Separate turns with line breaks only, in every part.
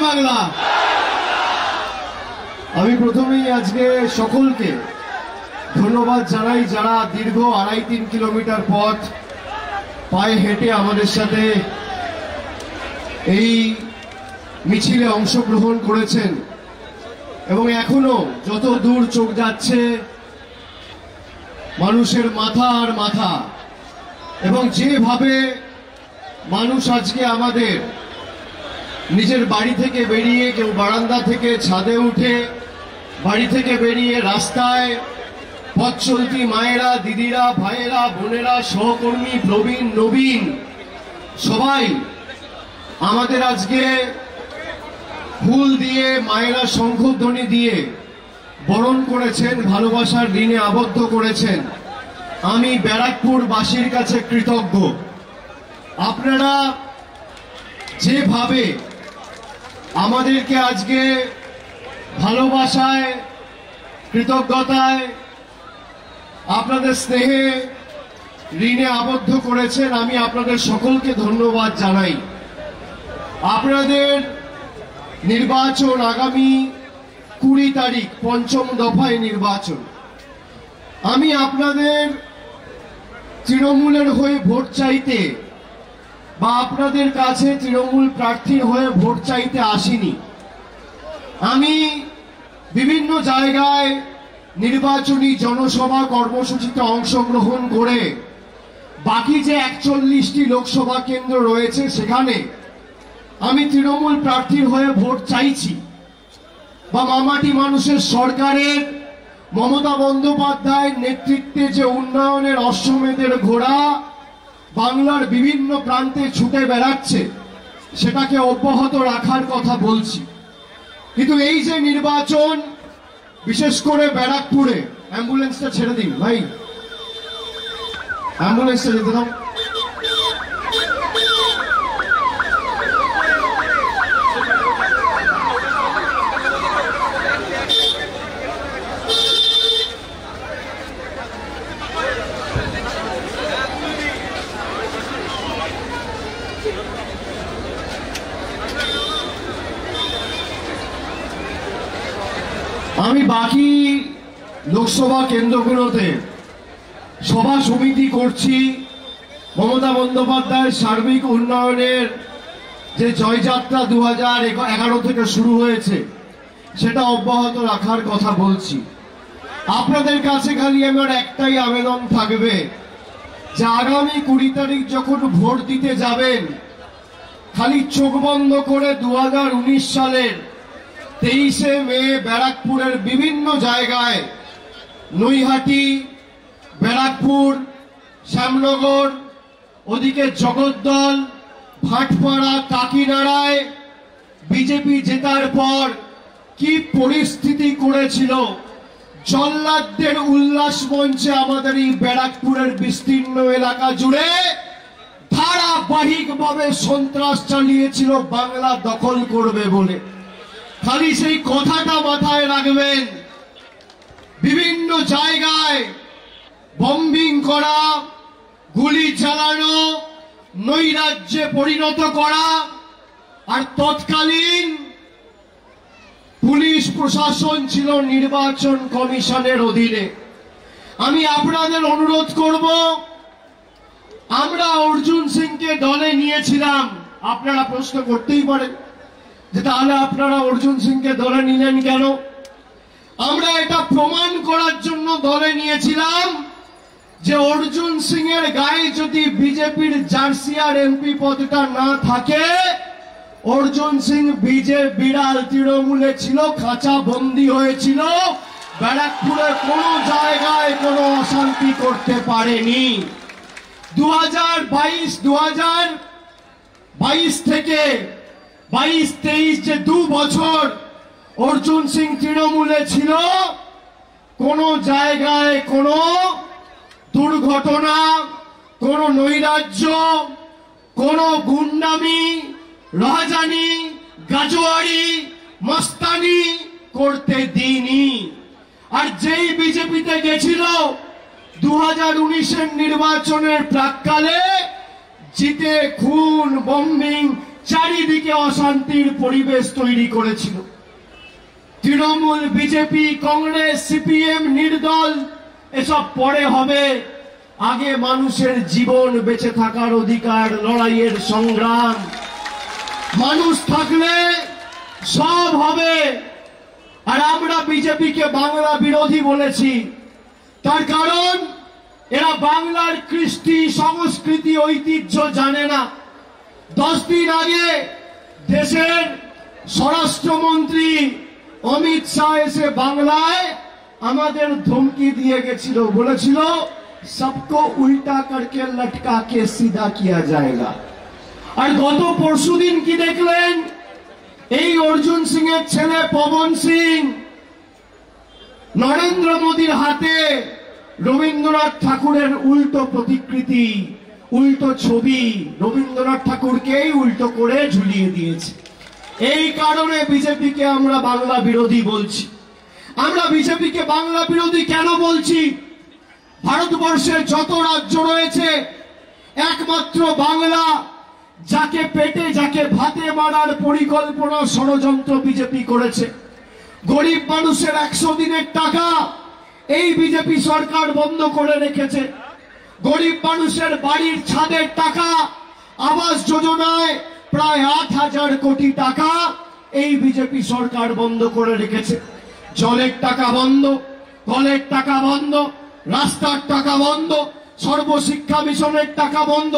বাংলা। আমি প্রথমেই আজকে সকলকে ধন্যবাদ জানাই যারা দীর্ঘ 2.5-3 কিলোমিটার পথ পায়ে হেঁটে আমাদের সাথে এই মিছিলে অংশগ্রহণ করেছেন এবং এখনো যত দূর চোখ যাচ্ছে মানুষের মাথা আর মাথা, এবং যেভাবে মানুষ আজকে আমাদের নিজের বাড়ি থেকে বেরিয়ে, কেউ বারান্দা থেকে ছাদে উঠে, বাড়ি থেকে বেরিয়ে রাস্তায় পথ চলতি মায়েরা, দিদিরা, ভাইয়েরা, বোনেরা, সহকর্মী, প্রবীণ, নবীন সবাই আমাদের আজকে ফুল দিয়ে, মায়েরা শঙ্খধ্বনি দিয়ে বরণ করেছেন, ভালোবাসার ঋণে আবদ্ধ করেছেন। আমি ব্যারাকপুরবাসীর কাছে কৃতজ্ঞ। আপনারা যেভাবে আমাদেরকে আজকে ভালোবাসায়, কৃতজ্ঞতায়, আপনাদের স্নেহে ঋণে আবদ্ধ করেছেন, আমি আপনাদের সকলকে ধন্যবাদ জানাই। আপনাদের নির্বাচন আগামী 20 তারিখ, 5ম দফায় নির্বাচন। আমি আপনাদের তৃণমূলের হয়ে ভোট চাইতে বা আপনাদের কাছে তৃণমূল প্রার্থীর হয়ে ভোট চাইতে আসিনি। আমি বিভিন্ন জায়গায় নির্বাচনী জনসভা কর্মসূচিতে অংশগ্রহণ করে বাকি যে 41টি লোকসভা কেন্দ্র রয়েছে সেখানে আমি তৃণমূল প্রার্থীর হয়ে ভোট চাইছি, বা মামাটি মানুষের সরকারের মমতা বন্দ্যোপাধ্যায়ের নেতৃত্বে যে উন্নয়নের অশ্বমেধের ঘোড়া বাংলার বিভিন্ন প্রান্তে ছুটে বেড়াচ্ছে সেটাকে অব্যাহত রাখার কথা বলছি। কিন্তু এই যে নির্বাচন, বিশেষ করে ব্যারাকপুরে, অ্যাম্বুলেন্সটা ছেড়ে দিন ভাই, অ্যাম্বুলেন্সটা যেতে দাও। আমি বাকি লোকসভা কেন্দ্রগুলোতে সভা সমিতি করছি। মমতা বন্দ্যোপাধ্যায়ের সার্বিক উন্নয়নের যে জয়যাত্রা 2011 থেকে শুরু হয়েছে সেটা অব্যাহত রাখার কথা বলছি। আপনাদের কাছে খালি আমার একটাই আবেদন থাকবে যে আগামী 20 তারিখ যখন ভোট দিতে যাবেন, খালি চোখ বন্ধ করে 2019 সালের 23শে মে ব্যারাকপুরের বিভিন্ন জায়গায়, নৈহাটি, ব্যারাকপুর, শ্যামনগর, ওদিকে জগদ্দল, ভাটপাড়া, কাকিনাড়ায় বিজেপি জেতার পর কি পরিস্থিতি করেছিল, জল্লাদদের উল্লাস মঞ্চে আমাদের এই ব্যারাকপুরের বিস্তীর্ণ এলাকা জুড়ে ধারাবাহিকভাবে সন্ত্রাস চালিয়েছিল বাংলা দখল করবে বলে। খালি সেই কথাটা মাথায় রাখবেন। বিভিন্ন জায়গায় বম্বিং করা, গুলি চালানো, নৈরাজ্যে পরিণত করা, আর তৎকালীন পুলিশ প্রশাসন ছিল নির্বাচন কমিশনের অধীনে। আমি আপনাদের অনুরোধ করব, আমরা অর্জুন সিংকে দলে নিয়েছিলাম। আপনারা প্রশ্ন করতেই পারেন যে তাহলে আপনারা অর্জুন সিংকে দলে নিলেন কেন? আমরা এটা প্রমাণ করার জন্য দলে নিয়েছিলাম যে অর্জুন সিং এর গায়ে যদি বিজেপির জার্সি আর এমপি পদটা না থাকে, অর্জুন সিং বিড়াল তৃণমূলে ছিল, খাঁচা বন্দী হয়েছিল, ব্যারাকপুরে কোনো জায়গায় কোনো অশান্তি করতে পারেনি। 2022 থেকে 22-23 যে 2 বছর অর্জুন সিং তৃণমূলে ছিল, কোনো জায়গায় কোনো দুর্ঘটনা, কোনো নৈরাজ্য, কোনো গুন্ডামি, রাজানি, গাজোয়ারি, মস্তানি করতে দিইনি। আর যেই বিজেপিতে গেছিল 2019-এর নির্বাচনের প্রাক্কালে, জিতে খুন, বম্বিং, চারিদিকে অশান্তির পরিবেশ তৈরি করেছিল। তৃণমূল, বিজেপি, কংগ্রেস, সিপিএম, নির্দল এসব পরে হবে, আগে মানুষের জীবন, বেঁচে থাকার অধিকার, লড়াইয়ের সংগ্রাম। মানুষ থাকলে সব হবে। আর আমরা বিজেপিকে বাংলা বিরোধী বলেছি, তার কারণ এরা বাংলার কৃষ্টি, সংস্কৃতি, ঐতিহ্য জানে না। 10 দিন আগে দেশের স্বরাষ্ট্রমন্ত্রী অমিত শাহ এসে বাংলায় আমাদের ধমকি দিয়ে গেছিল, বলেছিল সবকো উল্টা করকে লটকা কে সিধা কিয়া যায়গা। আর গত পরশুদিন কি দেখলেন? এই অর্জুন সিং এর ছেলে পবন সিং নরেন্দ্র মোদীর হাতে রবীন্দ্রনাথ ঠাকুরের উল্টো প্রতিকৃতি, উল্টো ছবি, রবীন্দ্রনাথ ঠাকুরকেই উল্টো করে ঝুলিয়ে দিয়েছে। এই কারণে বিজেপিকে আমরা বাংলা বিরোধী বলছি। আমরা বিজেপিকে বাংলা বিরোধী কেন বলছি? ভারতবর্ষের যত রাজ্য রয়েছে একমাত্র বাংলা, যাকে পেটে, যাকে ভাতে মারার পরিকল্পনা, ষড়যন্ত্র বিজেপি করেছে। গরিব মানুষের 100 দিনের টাকা এই বিজেপি সরকার বন্ধ করে রেখেছে। গরিব মানুষের বাড়ির ছাদের টাকা, আবাস যোজনায় প্রায় 8,000 কোটি টাকা এই বিজেপি সরকার বন্ধ করে রেখেছে। জলের টাকা বন্ধ, কলের টাকা বন্ধ, রাস্তার টাকা বন্ধ, সর্বশিক্ষা মিশনের টাকা বন্ধ।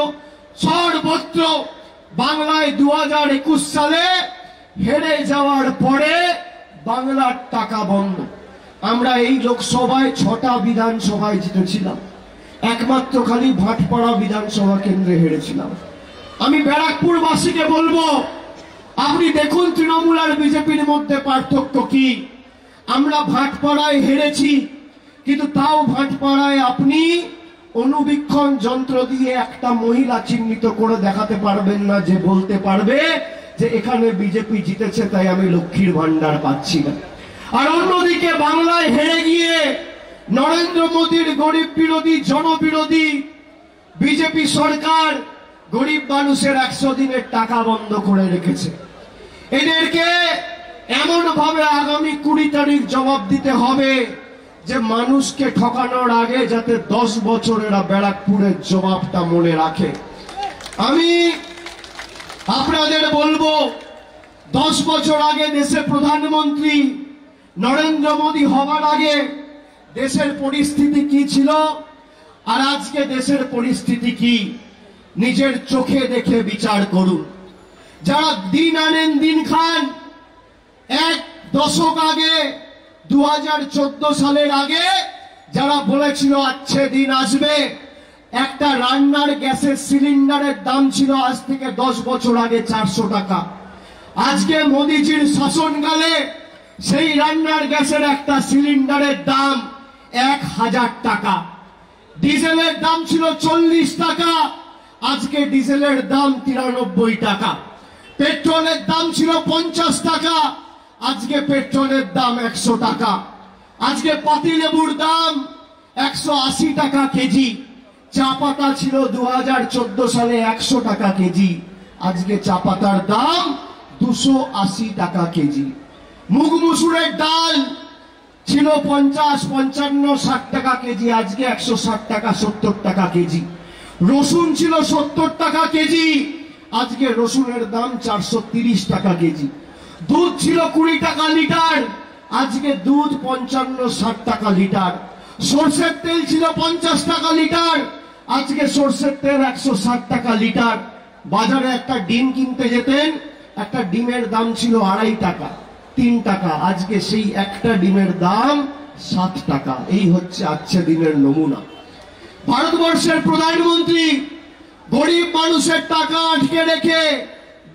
সর্বত্র বাংলায় 2021 সালে হেরে যাওয়ার পরে বাংলার টাকা বন্ধ। আমরা এই লোকসভায় 6টা বিধানসভায় জিতেছিলাম, একমাত্র খালি ভাটপাড়া বিধানসভা কেন্দ্রে হেরেছিলাম। আমি ব্যারাকপুরবাসীকে বলবো, আপনি দেখুন তৃণমূল আর বিজেপির মধ্যে পার্থক্য কি। আমরা ভাটপাড়ায় হেরেছি, কিন্তু তাও ভাটপাড়ায় আপনি অনুবীক্ষণ যন্ত্র দিয়ে একটা মহিলা চিহ্নিত করে দেখাতে পারবেন না, যে বলতে পারবে যে এখানে বিজেপি জিতেছে তাই আমি লক্ষ্মীর ভান্ডার পাচ্ছি না। আর অন্যদিকে বাংলায় হেরে গিয়ে নরেন্দ্র মোদীর গরিব বিরোধী, জনবিরোধী বিজেপি সরকার গরিব মানুষের 100 দিনের টাকা বন্ধ করে রেখেছে। এদেরকে এমন ভাবে আগামী 20 তারিখ জবাব দিতে হবে যে মানুষকে ঠকানোর আগে যাতে 10 বছর এরা ব্যারাকপুরের জবাবটা মনে রাখে। আমি আপনাদের বলবো, 10 বছর আগে দেশের প্রধানমন্ত্রী নরেন্দ্র মোদী হবার আগে দেশের পরিস্থিতি কি ছিল আর আজকে দেশের পরিস্থিতি কি, নিজের চোখে দেখে বিচার করুন। যারা দিন আনেন দিন খান, 1 দশক আগে 2014 সালের আগে যারা বলেছিল আচ্ছে দিন আসবে, একটা রান্নার গ্যাসের সিলিন্ডারের দাম ছিল আজ থেকে 10 বছর আগে 400 টাকা। আজকে মোদিজির শাসনকালে সেই রান্নার গ্যাসের একটা সিলিন্ডারের দাম 1000 টাকা। ডিজেলের দাম ছিল 40 টাকা, আজকে ডিজেলের দাম 93 টাকা। পেট্রোলের দাম ছিল 50 টাকা, আজকে পেট্রোলের দাম 100 টাকা। আজকে পাতিলেবুর দাম 180 টাকা কেজি। চা পাতা ছিল 2014 সালে 100 টাকা কেজি, আজকে চা পাতার দাম 280 টাকা কেজি। মুগ মসুরের ডাল ছিল 50, 55, 60 টাকা কেজি, আজকে 160 টাকা, 70 টাকা কেজি। রসুন ছিল 70 টাকা কেজি, আজকে রসুনের দাম 430 টাকা কেজি। দুধ ছিল 20 টাকা লিটার, আজকে দুধ 55, 60 টাকা লিটার। সরষের তেল ছিল 50 টাকা লিটার, আজকে সরষের তেল 160 টাকা লিটার। বাজারে একটা ডিম কিনতে যেতেন, একটা ডিমের দাম ছিল 2.5 টাকা, 3 টাকা, আজকে সেই একটা ডিমের দাম 7 টাকা। এই হচ্ছে আজকে দিনের নমুনা। ভারতবর্ষের প্রধানমন্ত্রী গরিব মানুষের টাকা আটকে রেখে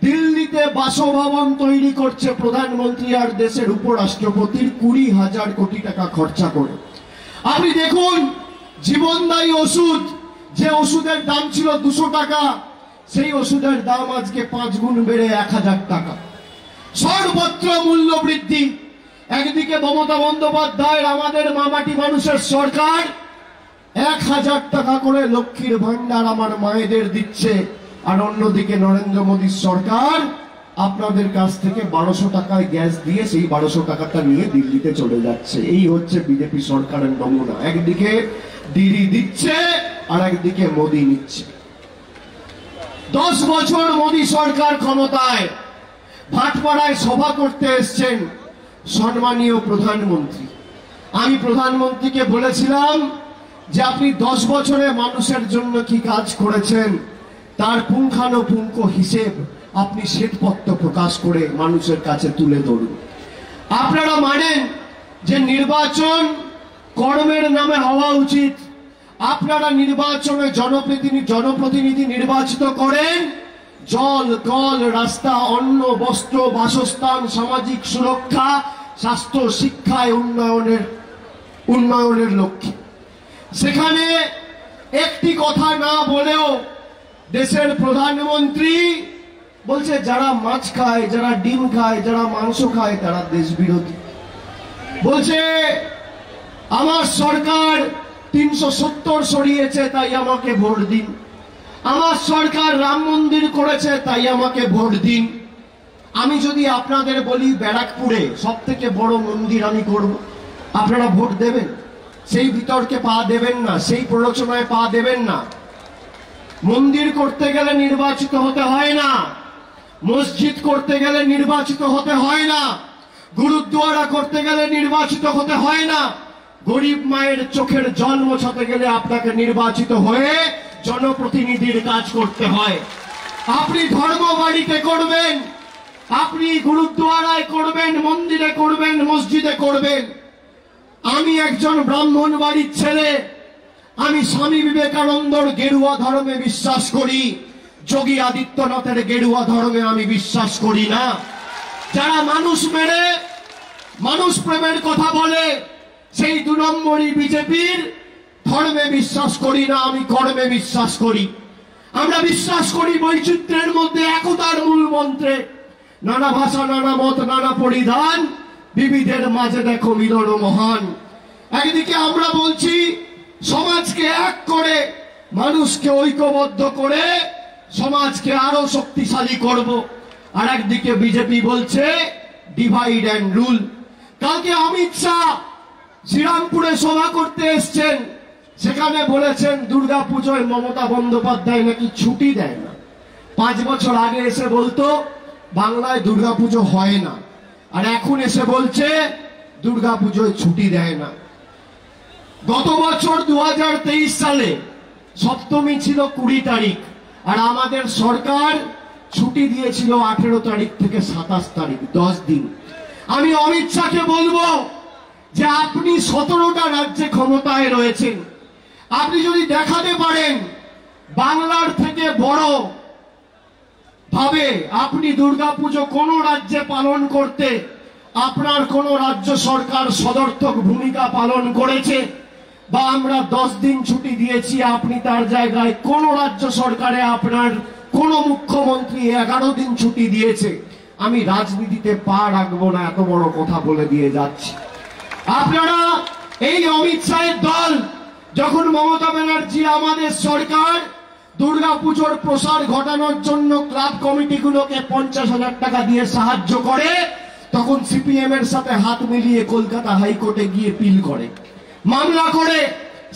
দিল্লিতে বাসভবন তৈরি করছে প্রধানমন্ত্রী আর দেশের উপরাষ্ট্রপতির 20,000 কোটি টাকা খরচা করে। আপনি দেখুন, জীবনদায়ী ওষুধ, যে ওষুধের দাম ছিল 200 টাকা, সেই ওষুধের দাম আজকে 5 গুণ বেড়ে 1000 টাকা। সর্বত্র মূল্য বৃদ্ধি। একদিকে মমতা বন্দ্যোপাধ্যায়ের আমাদের মামাটি মানুষের সরকার 1000 টাকা করে লক্ষ্মীর ভান্ডার আমার মায়েদের দিচ্ছে, আর অন্যদিকে নরেন্দ্র মোদীর সরকার আপনাদের কাছ থেকে 1200 টাকায় গ্যাস দিয়ে সেই 1200 টাকাটা নিয়ে দিল্লিতে চলে যাচ্ছে। এই হচ্ছে বিজেপি সরকারের নমুনা। একদিকে দিদি দিচ্ছে আর একদিকে মোদী নিচ্ছে। 10 বছর মোদী সরকার ক্ষমতায়, ভাটপাড়ায় সভা করতে এসছেন সম্মানীয় প্রধানমন্ত্রী। আমি প্রধানমন্ত্রীকে বলেছিলাম যে আপনি 10 বছরে মানুষের জন্য কি কাজ করেছেন তার পুঙ্খানুপুঙ্খ হিসেব আপনি শ্বেতপত্র প্রকাশ করে মানুষের কাছে তুলে ধরুন। আপনারা মানেন যে নির্বাচন কর্মের নামে হওয়া উচিত। আপনারা নির্বাচনে জনপ্রতিনিধি নির্বাচিত করেন জল, কল, রাস্তা, অন্ন, বস্ত্র, বাসস্থান, সামাজিক সুরক্ষা, স্বাস্থ্য, শিক্ষায় উন্নয়নের লক্ষ্যে। সেখানে একটি কথা না বলেও দেশের প্রধানমন্ত্রী বলছে যারা মাছ খায়, যারা ডিম খায়, যারা মাংস খায় তারা দেশ বিরোধী। বলছে আমার সরকার 370 সরিয়েছে তাই আমাকে ভোট দিন, আমার সরকার রাম মন্দির করেছে তাই আমাকে ভোট দিন। আমি যদি আপনাদের বলি ব্যারাকপুরে সবথেকে বড় মন্দির আমি করব, আপনারা ভোট দেবেন? সেই বিতর্কে পা দেবেন না, সেই প্ররোচনায় পা দেবেন না। মন্দির করতে গেলে নির্বাচিত হতে হয় না, মসজিদ করতে গেলে নির্বাচিত হতে হয় না, গুরুদ্বারা করতে গেলে নির্বাচিত হতে হয় না। গরিব মায়ের চোখের জল মোছাতে গেলে আপনাকে নির্বাচিত হয়ে জনপ্রতিনিধির কাজ করতে হয়। আপনি ধর্ম বাড়িতে করবেন, আপনি গুরুদ্বারায় করবেন, মন্দিরে করবেন, মসজিদে করবেন। আমি একজন ব্রাহ্মণ বাড়ির ছেলে, আমি স্বামী বিবেকানন্দর গেরুয়া ধর্মে বিশ্বাস করি, যোগী আদিত্যনাথের গেরুয়া ধর্মে আমি বিশ্বাস করি না। যারা মানুষ মেরে মানুষ প্রেমের কথা বলে সেই 2 নম্বরই বিজেপির ধর্মে বিশ্বাস করি না, আমি কর্মে বিশ্বাস করি। আমরা বিশ্বাস করি বৈচিত্র্যের মধ্যে একতার মূল মন্ত্রে। নানা ভাষা, নানা মত, নানা পরিধান, বিবিধের মাঝে দেখো মিলন মহান। একদিকে আমরা বলছি সমাজকে এক করে, মানুষকে ঐক্যবদ্ধ করে সমাজকে আরো শক্তিশালী করব, আর একদিকে বিজেপি বলছে ডিভাইড অ্যান্ড রুল। কালকে অমিত শাহ শ্রীরামপুরে সভা করতে এসছেন, সেখানে বলেছেন দুর্গাপুজোয় মমতা বন্দ্যোপাধ্যায় নাকি ছুটি দেয় না। 5 বছর আগে এসে বলতো বাংলায় দুর্গাপুজো হয় না, আর এখন এসে বলছে দুর্গাপুজোয় ছুটি দেয় না। গত বছর 2023 সালে সপ্তমী ছিল 20 তারিখ, আর আমাদের সরকার ছুটি দিয়েছিল 18 তারিখ থেকে 27 তারিখ, 10 দিন। আমি অমিত শাহকে বলবো যে আপনি 17টা রাজ্যে ক্ষমতায় রয়েছেন, আপনি যদি দেখাতে পারেন বাংলার থেকে বড় ভাবে আপনি দুর্গাপুজো কোন রাজ্যে পালন করতে আপনার কোন রাজ্য সরকার সদর্থক ভূমিকা পালন করেছে, বা আমরা 10 দিন ছুটি দিয়েছি আপনি তার জায়গায় কোন রাজ্য সরকারে আপনার কোন মুখ্যমন্ত্রী 11 দিন ছুটি দিয়েছে, আমি রাজনীতিতে পা রাখবো না, এত বড় কথা বলে দিয়ে যাচ্ছি। আপনারা এই অমিত শাহের দল যখন মমতা ব্যানার্জি আমাদের সরকার দুর্গাপুজোর প্রসার ঘটানোর জন্য ক্লাব কমিটিগুলোকে 50,000 টাকা দিয়ে সাহায্য করে, তখন সিপিএম এর সাথে হাত মিলিয়ে কলকাতা হাইকোর্টে গিয়ে পিল করে, মামলা করে,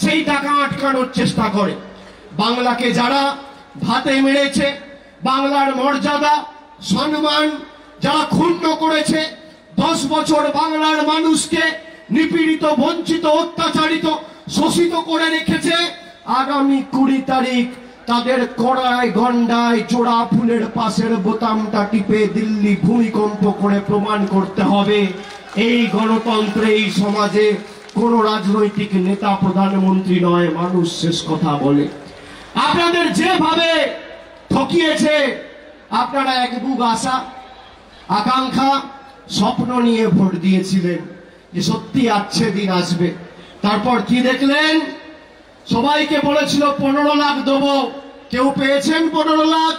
সেই টাকা আটকানোর চেষ্টা করে। বাংলাকে যারা ভাতে মেরেছে, বাংলার মর্যাদা সম্মান যারা ক্ষুণ্ণ করেছে, 10 বছর বাংলার মানুষকে নিপীড়িত, বঞ্চিত, অত্যাচারিত, শোষিত করে রেখেছে, আগামী 20 তারিখ তাদের কড়ায় গন্ডায় জোড়া ফুলের পাশের বোতামটা টিপে দিল্লি ভূমিকম্প করে প্রমাণ করতে হবে এই গণতন্ত্রে, এই সমাজে কোন রাজনৈতিক নেতা প্রধানমন্ত্রী নয়, মানুষ শেষ কথা বলে। আপনাদের যেভাবে ঠকিয়েছে, আপনারা এক বুক আশা আকাঙ্ক্ষা স্বপ্ন নিয়ে ভোট দিয়েছিলেন যে সত্যি আছে দিন আসবে। তারপর কি দেখলেন? সবাইকে বলেছিল 15 লাখ দেবো, কেউ পেয়েছেন 15 লাখ?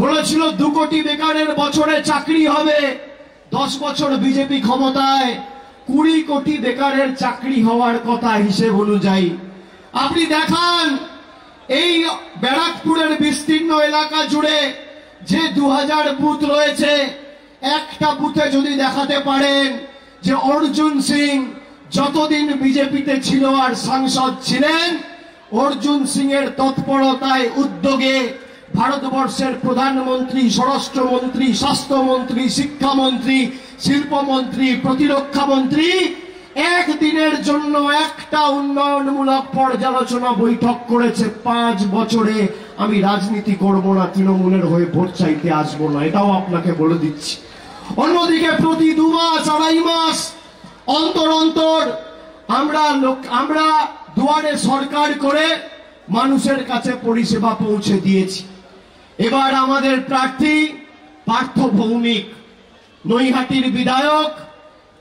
বলেছিল 2 কোটি বেকারের বছরে চাকরি হবে, 10 বছর বিজেপি ক্ষমতায় 20 কোটি বেকারের চাকরি হওয়ার কথা হিসেব অনুযায়ী। আপনি দেখান এই ব্যারাকপুরের বিস্তীর্ণ এলাকা জুড়ে যে 2000 বুথ রয়েছে, একটা বুথে যদি দেখাতে পারেন যে অর্জুন সিং যতদিন বিজেপিতে ছিল আর সাংসদ ছিলেন, অর্জুন সিং এর তৎপরতায় উদ্যোগে ভারতবর্ষের প্রধানমন্ত্রী, স্বরাষ্ট্রমন্ত্রী, স্বাস্থ্যমন্ত্রী, শিক্ষামন্ত্রী, শিল্পমন্ত্রী, প্রতিরক্ষা মন্ত্রী একদিনের জন্য একটা উন্নয়নমূলক পর্যালোচনা বৈঠক করেছে। 5 বছরে আমি রাজনীতি করব না, তৃণমূলের হয়ে ভোট চাইতে আসবো না, এটাও আপনাকে বলে দিচ্ছি। অন্যদিকে প্রতি 2 মাস 2.5 মাস অন্তর অন্তর আমরা দুয়ারে সরকার করে মানুষের কাছে পরিষেবা পৌঁছে দিয়েছি। এবার আমাদের প্রার্থী পার্থ ভৌমিক, নৈহাটির বিধায়ক,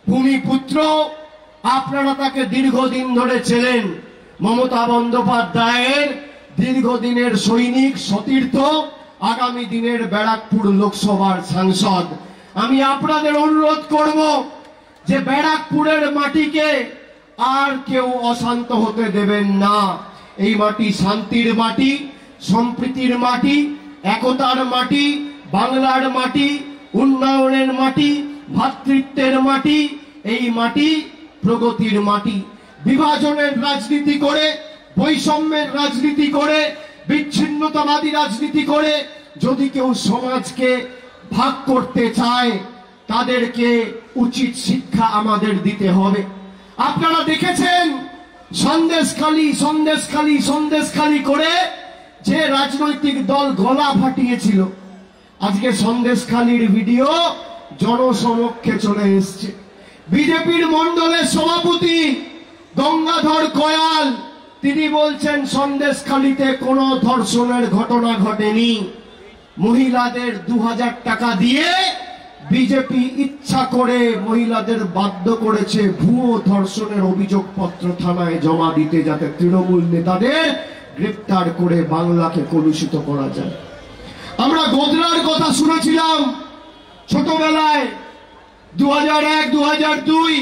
ভূমিপুত্র, আপনারা তাকে দীর্ঘদিন ধরে চেনেন, মমতা বন্দ্যোপাধ্যায়ের দীর্ঘদিনের সৈনিক, সতীর্থ, আগামী দিনের ব্যারাকপুর লোকসভার সাংসদ। আমি আপনাদের অনুরোধ করব যে ব্যারাকপুরের মাটিকে আর কেউ অশান্ত হতে দেবেন না। এই মাটি শান্তির মাটি, সম্প্রীতির মাটি, একতার মাটি, বাংলার মাটি, উন্নয়নের মাটি, ভ্রাতৃত্বের মাটি। এই মাটি প্রগতির মাটি। বিভাজনের রাজনীতি করে, বৈষম্যের রাজনীতি করে, বিচ্ছিন্নতাবাদী রাজনীতি করে যদি কেউ সমাজকে ভাগ করতে চায়, তাদেরকে উচিত শিক্ষা আমাদের দিতে হবে। আপনারা দেখেছেন সন্দেশখালী করে যে রাজনৈতিক দল গলা ফাটিয়েছিল, আজকে সন্দেশখালীর ভিডিও জনসমক্ষে চলে এসছে। বিজেপির মন্ডলের সভাপতি গঙ্গাধর কয়াল তিনি বলছেন সন্দেশখালীতে কোনো ধর্ষণের ঘটনা ঘটেনি। মহিলাদের 2000 টাকা দিয়ে বিজেপি ইচ্ছা করে মহিলাদের বাধ্য করেছে ভুয়ো ধর্ষণের অভিযোগপত্র থানায় জমা দিতে, যাতে তৃণমূল নেতাদের গ্রেফতার করে বাংলাকে কলুষিত করা যায়। আমরা গোদরার কথা শুনেছিলাম ছোটবেলায়, 2001, 2002।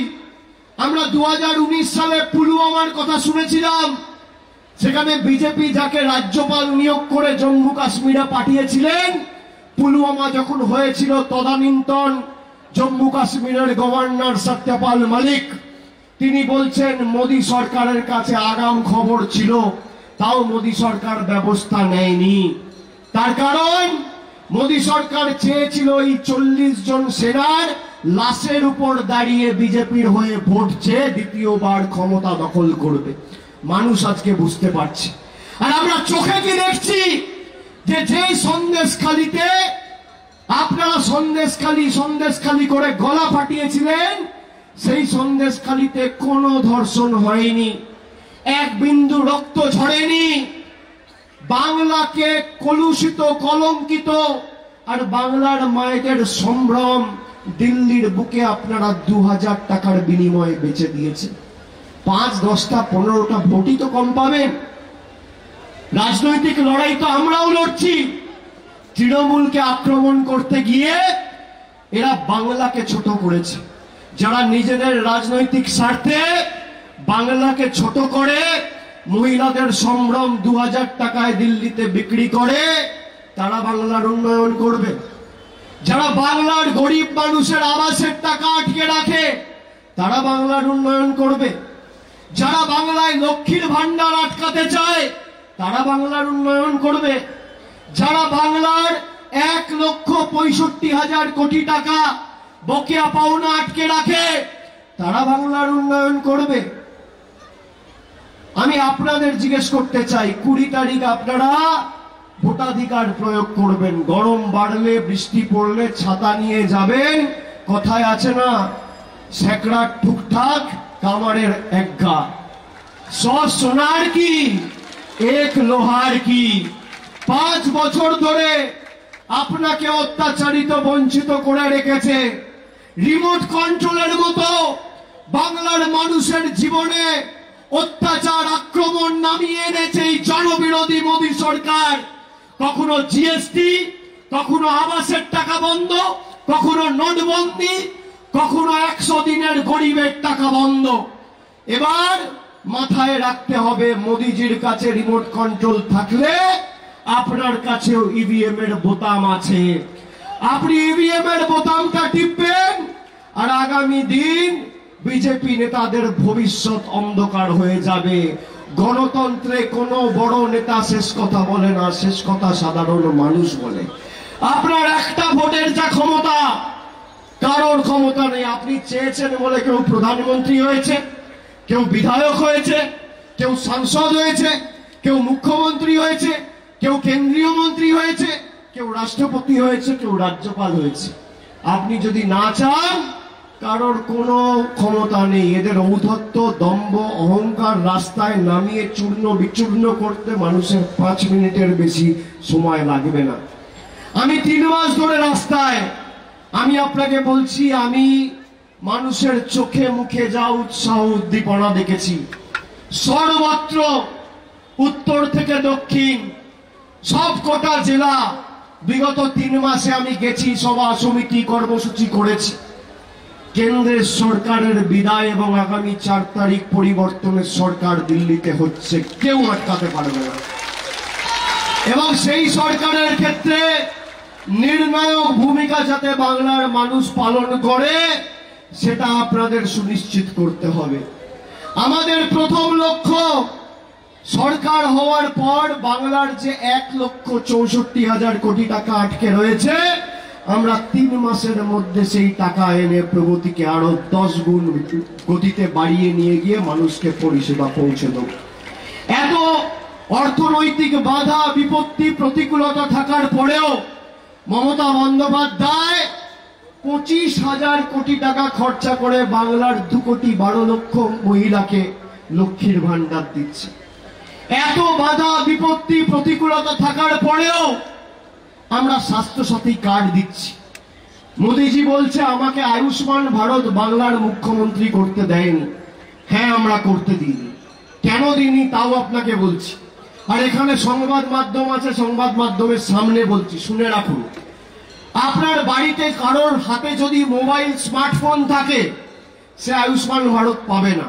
আমরা 2019 সালে পুলওয়ামার কথা শুনেছিলাম। সেখানে বিজেপি যাকে রাজ্যপাল নিয়োগ করে জম্মু কাশ্মীরে পাঠিয়েছিলেন, পুলওয়ামা যখন হয়েছিল তদানীন্তন জম্মু কাশ্মীরের গভর্নর সত্যপাল মালিক তিনি বলছেন মোদী সরকারের কাছে আগাম খবর ছিল, তাও মোদী সরকার ব্যবস্থা নেয়নি। তার কারণ মোদী সরকার চেয়েছিল এই 40 জন সেনার লাশের উপর দাঁড়িয়ে বিজেপির হয়ে ভোট চেয়ে দ্বিতীয়বার ক্ষমতা দখল করবে। মানুষ আজকে বুঝতে পারছে। আর আমরা চোখে কি দেখছি যে যেই সন্দেশখালীতে আপনারা সন্দেশখালী করে গলা ফাটিয়েছিলেন, সেই সন্দেশখালীতে কোনো ধর্ষণ হয়নি, এক বিন্দু রক্ত ঝরেনি। বাংলাকে কলুষিত, কলঙ্কিত আর বাংলার মায়েদের সম্ভ্রম দিল্লির বুকে আপনারা 2000 টাকার বিনিময়ে বেচে দিয়েছেন। 5, 10টা 15টা ভোটই তো কম পাবেন। রাজনৈতিক লড়াই তো আমরাও লড়ছি। তৃণমূলকে আক্রমণ করতে গিয়ে এরা বাংলাকে ছোট করেছে। যারা নিজেদের রাজনৈতিক স্বার্থে বাংলাকে ছোট করে মহিলাদের সম্ভ্রম 2000 টাকায় দিল্লিতে বিক্রি করে, তারা বাংলার উন্নয়ন করবে। যারা বাংলার গরিব মানুষের আবাসের টাকা আটকে রাখে, তারা বাংলার উন্নয়ন করবে। যারা বাংলায় লক্ষ্মীর ভান্ডার আটকাতে চায়, তারা বাংলার উন্নয়ন করবে। যারা বাংলার 1,65,000 কোটি টাকা বকেয়া পাওনা আটকে রাখে, তারা বাংলার উন্নয়ন করবে। আমি আপনাদের জিজ্ঞেস করতে চাই, 20 তারিখ আপনারা ভোটাধিকার প্রয়োগ করবেন। গরম বাড়লে, বৃষ্টি পড়লে ছাতা নিয়ে যাবেন। কথায় আছে না, সেকড়া ঠুকঠাক কামারের একঘা, 100 সোনার কি 1 লোহার কি। 5 বছর ধরে আপনাকে অত্যাচারিত, বঞ্চিত করে রেখেছে। রিমোট কন্ট্রোলের মতো বাংলার মানুষের জীবনে অত্যাচার, আক্রমণ নামিয়ে এনেছে এই জনবিরোধী মোদী সরকার। কখনো জিএসটি, কখনো আবাসের টাকা বন্ধ, কখনো নোটবন্দি, কখনো 100 দিনের গরিবের টাকা বন্ধ। এবার মাথায় রাখতে হবে, মোদিজির কাছে রিমোট কন্ট্রোল থাকলে আপনার কাছেও ইভিএম এর বোতাম আছে। আপনি ইভিএম এর বোতামটা টিপবেন, আর আগামী দিন বিজেপি নেতাদের ভবিষ্যৎ অন্ধকার হয়ে যাবে। গণতন্ত্রে কোনো বড় নেতা শেষ কথা বলে না, শেষ কথা সাধারণ মানুষ বলে। আপনার একটা ভোটের যা ক্ষমতা, কারোর ক্ষমতা নেই। আপনি চেয়েছেন বলে কেউ প্রধানমন্ত্রী হয়েছে, কেউ বিধায়ক হয়েছে, কেউ সাংসদ হয়েছে, কেউ মুখ্যমন্ত্রী হয়েছে, কেউ কেন্দ্রীয় মন্ত্রী হয়েছে, কেউ রাষ্ট্রপতি হয়েছে, কেউ রাজ্যপাল হয়েছে। আপনি যদি না চান, কারোর কোনো ক্ষমতা নেই। এদের ঔদ্ধত্য, দম্ভ, অহংকার রাস্তায় নামিয়ে চূর্ণ বিচূর্ণ করতে মানুষের 5 মিনিটের বেশি সময় লাগবে না। আমি 3 মাস ধরে রাস্তায়, আমি আপনাকে বলছি, আমি মানুষের চোখে মুখে যা উৎসাহ উদ্দীপনা দেখেছি, সর্বত্র উত্তর থেকে দক্ষিণ সব কটা জেলা বিগত 3 মাসে আমি গেছি, সভা সমিতি কর্মসূচি করেছি। কেন্দ্রের সরকারের বিদায় এবং আগামী 4 তারিখ পরিবর্তনের সরকার দিল্লিতে হচ্ছে, কেউ আটকাতে পারবে না। এবং সেই সরকারের ক্ষেত্রে নির্ণায়ক ভূমিকা যাতে বাংলার মানুষ পালন করে, সেটা আপনাদের সুনিশ্চিত করতে হবে। আমাদের প্রথম লক্ষ্য, সরকার হওয়ার পর বাংলার যে 1,64,000 কোটি টাকা আটকে রয়েছে, আমরা 3 মাসের মধ্যে সেই টাকা এনে প্রগতিকে আরো 10 গুণ গতিতে বাড়িয়ে নিয়ে গিয়ে মানুষকে পরিষেবা পৌঁছে দেব। এত অর্থনৈতিক বাধা বিপত্তি প্রতিকূলতা থাকার পরেও মমতা বন্দ্যোপাধ্যায় 25,000 কোটি টাকা খরচা করে বাংলার 2,12,00,000 মহিলাকে লক্ষ্মীর ভান্ডার দিচ্ছে। এত বাধা বিপত্তি প্রতিকূলতা থাকার পরেও আমরা স্বাস্থ্যসাথী কার্ড দিচ্ছি। মোদিজি বলছে আমাকে আয়ুষ্মান ভারত বাংলার মুখ্যমন্ত্রী করতে দেয়নি। হ্যাঁ, আমরা করতে দিইনি। কেন দিইনি তাও আপনাকে বলছি। আর এখানে সংবাদ মাধ্যম আছে, সংবাদ মাধ্যমের সামনে বলছি, শুনে রাখুন। আপনার বাড়িতে কারোর হাতে যদি মোবাইল স্মার্টফোন থাকে, সে আয়ুষ্মান ভারত পাবে না।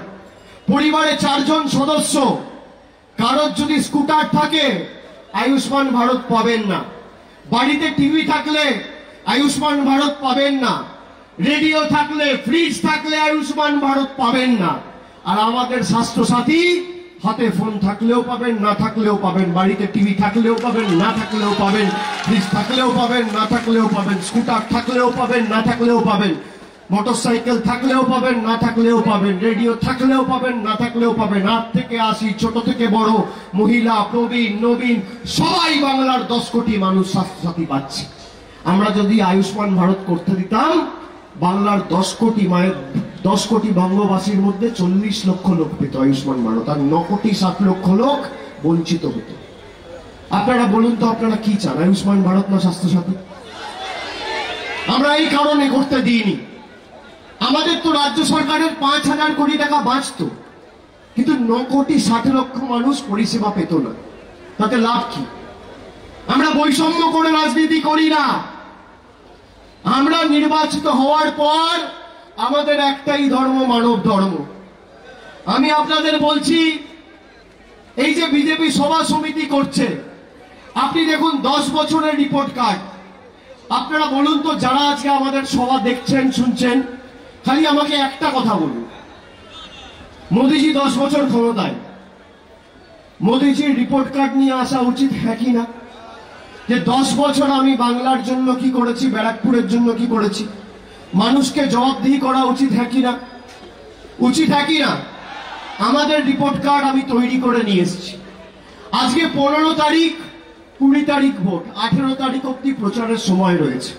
পরিবারে 4 জন সদস্য, কারোর যদি স্কুটার থাকে, আয়ুষ্মান ভারত পাবেন না। বাড়িতে টিভি থাকলে আয়ুষ্মান ভারত পাবেন না। রেডিও থাকলে, ফ্রিজ থাকলে আয়ুষ্মান ভারত পাবেন না। আর আমাদের স্বাস্থ্যসাথী, হাতে ফোন থাকলেও পাবেন, না থাকলেও পাবেন। বাড়িতে টিভি থাকলেও পাবেন, না থাকলেও পাবেন। ফ্রিজ থাকলেও পাবেন, না থাকলেও পাবেন। স্কুটার থাকলেও পাবেন, না থাকলেও পাবেন। মোটরসাইকেল থাকলেও পাবেন, না থাকলেও পাবেন। রেডিও থাকলেও পাবেন, না থাকলেও পাবেন। 8 থেকে 80, ছোট থেকে বড়, মহিলা, প্রবীণ, নবীন, সবাই বাংলার 10 কোটি মানুষ স্বাস্থ্যসাথী পাচ্ছে। আমরা যদি আয়ুষ্মান ভারত করতে দিতাম, বাংলার 10 কোটি মায়ের 10 কোটি বঙ্গবাসীর মধ্যে 40 লক্ষ লোক পেত আয়ুষ্মান ভারত, আর 9,60,00,000 লোক বঞ্চিত হতো। আপনারা বলুন তো, আপনারা কি চান, আয়ুষ্মান ভারত না স্বাস্থ্যসাথী? আমরা এই কারণে করতে দিইনি। আমাদের তো রাজ্য সরকারের 5,000 কোটি টাকা বাঁচতো, কিন্তু 9,60,00,000 মানুষ পরিষেবা পেত না। তাতে লাভ কি? আমরা বৈষম্য করে রাজনীতি করি না। আমরা নির্বাচিত হওয়ার পর আমাদের একটাই ধর্ম, মানব ধর্ম। আমি আপনাদের বলছি, এই যে বিজেপি সভা সমিতি করছে, আপনি দেখুন 10 বছরের রিপোর্ট কার্ড। আপনারা বলুন তো, যারা আজকে আমাদের সভা দেখছেন, শুনছেন, খালি আমাকে একটা কথা বলুন, মোদিজি 10 বছর ক্ষমতায়, মোদিজির রিপোর্ট কার্ড নিয়ে আসা উচিত, হ্যাঁ কি না? যে 10 বছর আমি বাংলার জন্য কি করেছি, ব্যারাকপুরের জন্য কি করেছি, মানুষকে জবাবদিহি করা উচিত, হ্যাঁ কি না? উচিত, হ্যাঁ কি না? আমাদের রিপোর্ট কার্ড আমি তৈরি করে নিয়ে এসেছি। আজকে 15 তারিখ, 20 তারিখ ভোট, 18 তারিখ অব্দি প্রচারের সময় রয়েছে।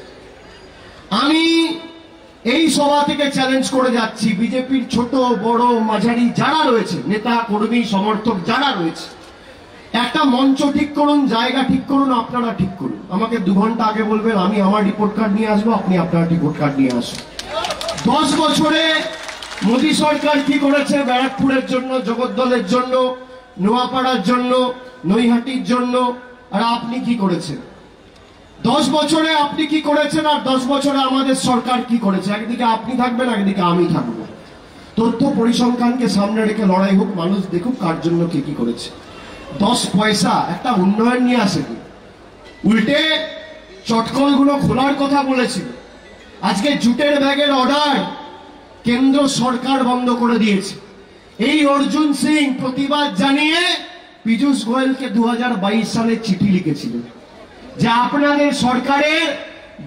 আমি এই সভা থেকে চ্যালেঞ্জ করে যাচ্ছি, বিজেপির ছোট বড় মাঝারি যারা রয়েছে, নেতা কর্মী সমর্থক যারা রয়েছে, একটা মঞ্চ ঠিক করুন, জায়গা ঠিক করুন, আপনারা ঠিক করুন। আমাকে 2 ঘন্টা আগে বলবেন, আমি আমার রিপোর্ট কার্ড নিয়ে আসবো, আপনি আপনার রিপোর্ট কার্ড নিয়ে আসুন। 10 বছরে মোদী সরকার কি করেছে ব্যারাকপুরের জন্য, জগদ্দলের জন্য, নোয়াপাড়ার জন্য, নৈহাটির জন্য, আর আপনি কি করেছেন? 10 বছরে আপনি কি করেছেন, আর 10 বছরে আমাদের সরকার কি করেছে? একদিকে আপনি থাকবেন, একদিকে আমি থাকবো। তথ্য পরিসংখ্যানকে সামনে রেখে লড়াই হোক, মানুষ দেখুক কার জন্য কে কি করেছে। 10 পয়সা একটা উন্নয়ন নিয়ে আসেনি, উল্টে চটকলগুলো খোলার কথা বলেছিল। আজকে জুটের ব্যাগের অর্ডার কেন্দ্র সরকার বন্ধ করে দিয়েছে। এই অর্জুন সিং প্রতিবাদ জানিয়ে পীযূষ গোয়েলকে 2022 সালে চিঠি লিখেছিল যে আপনাদের সরকারের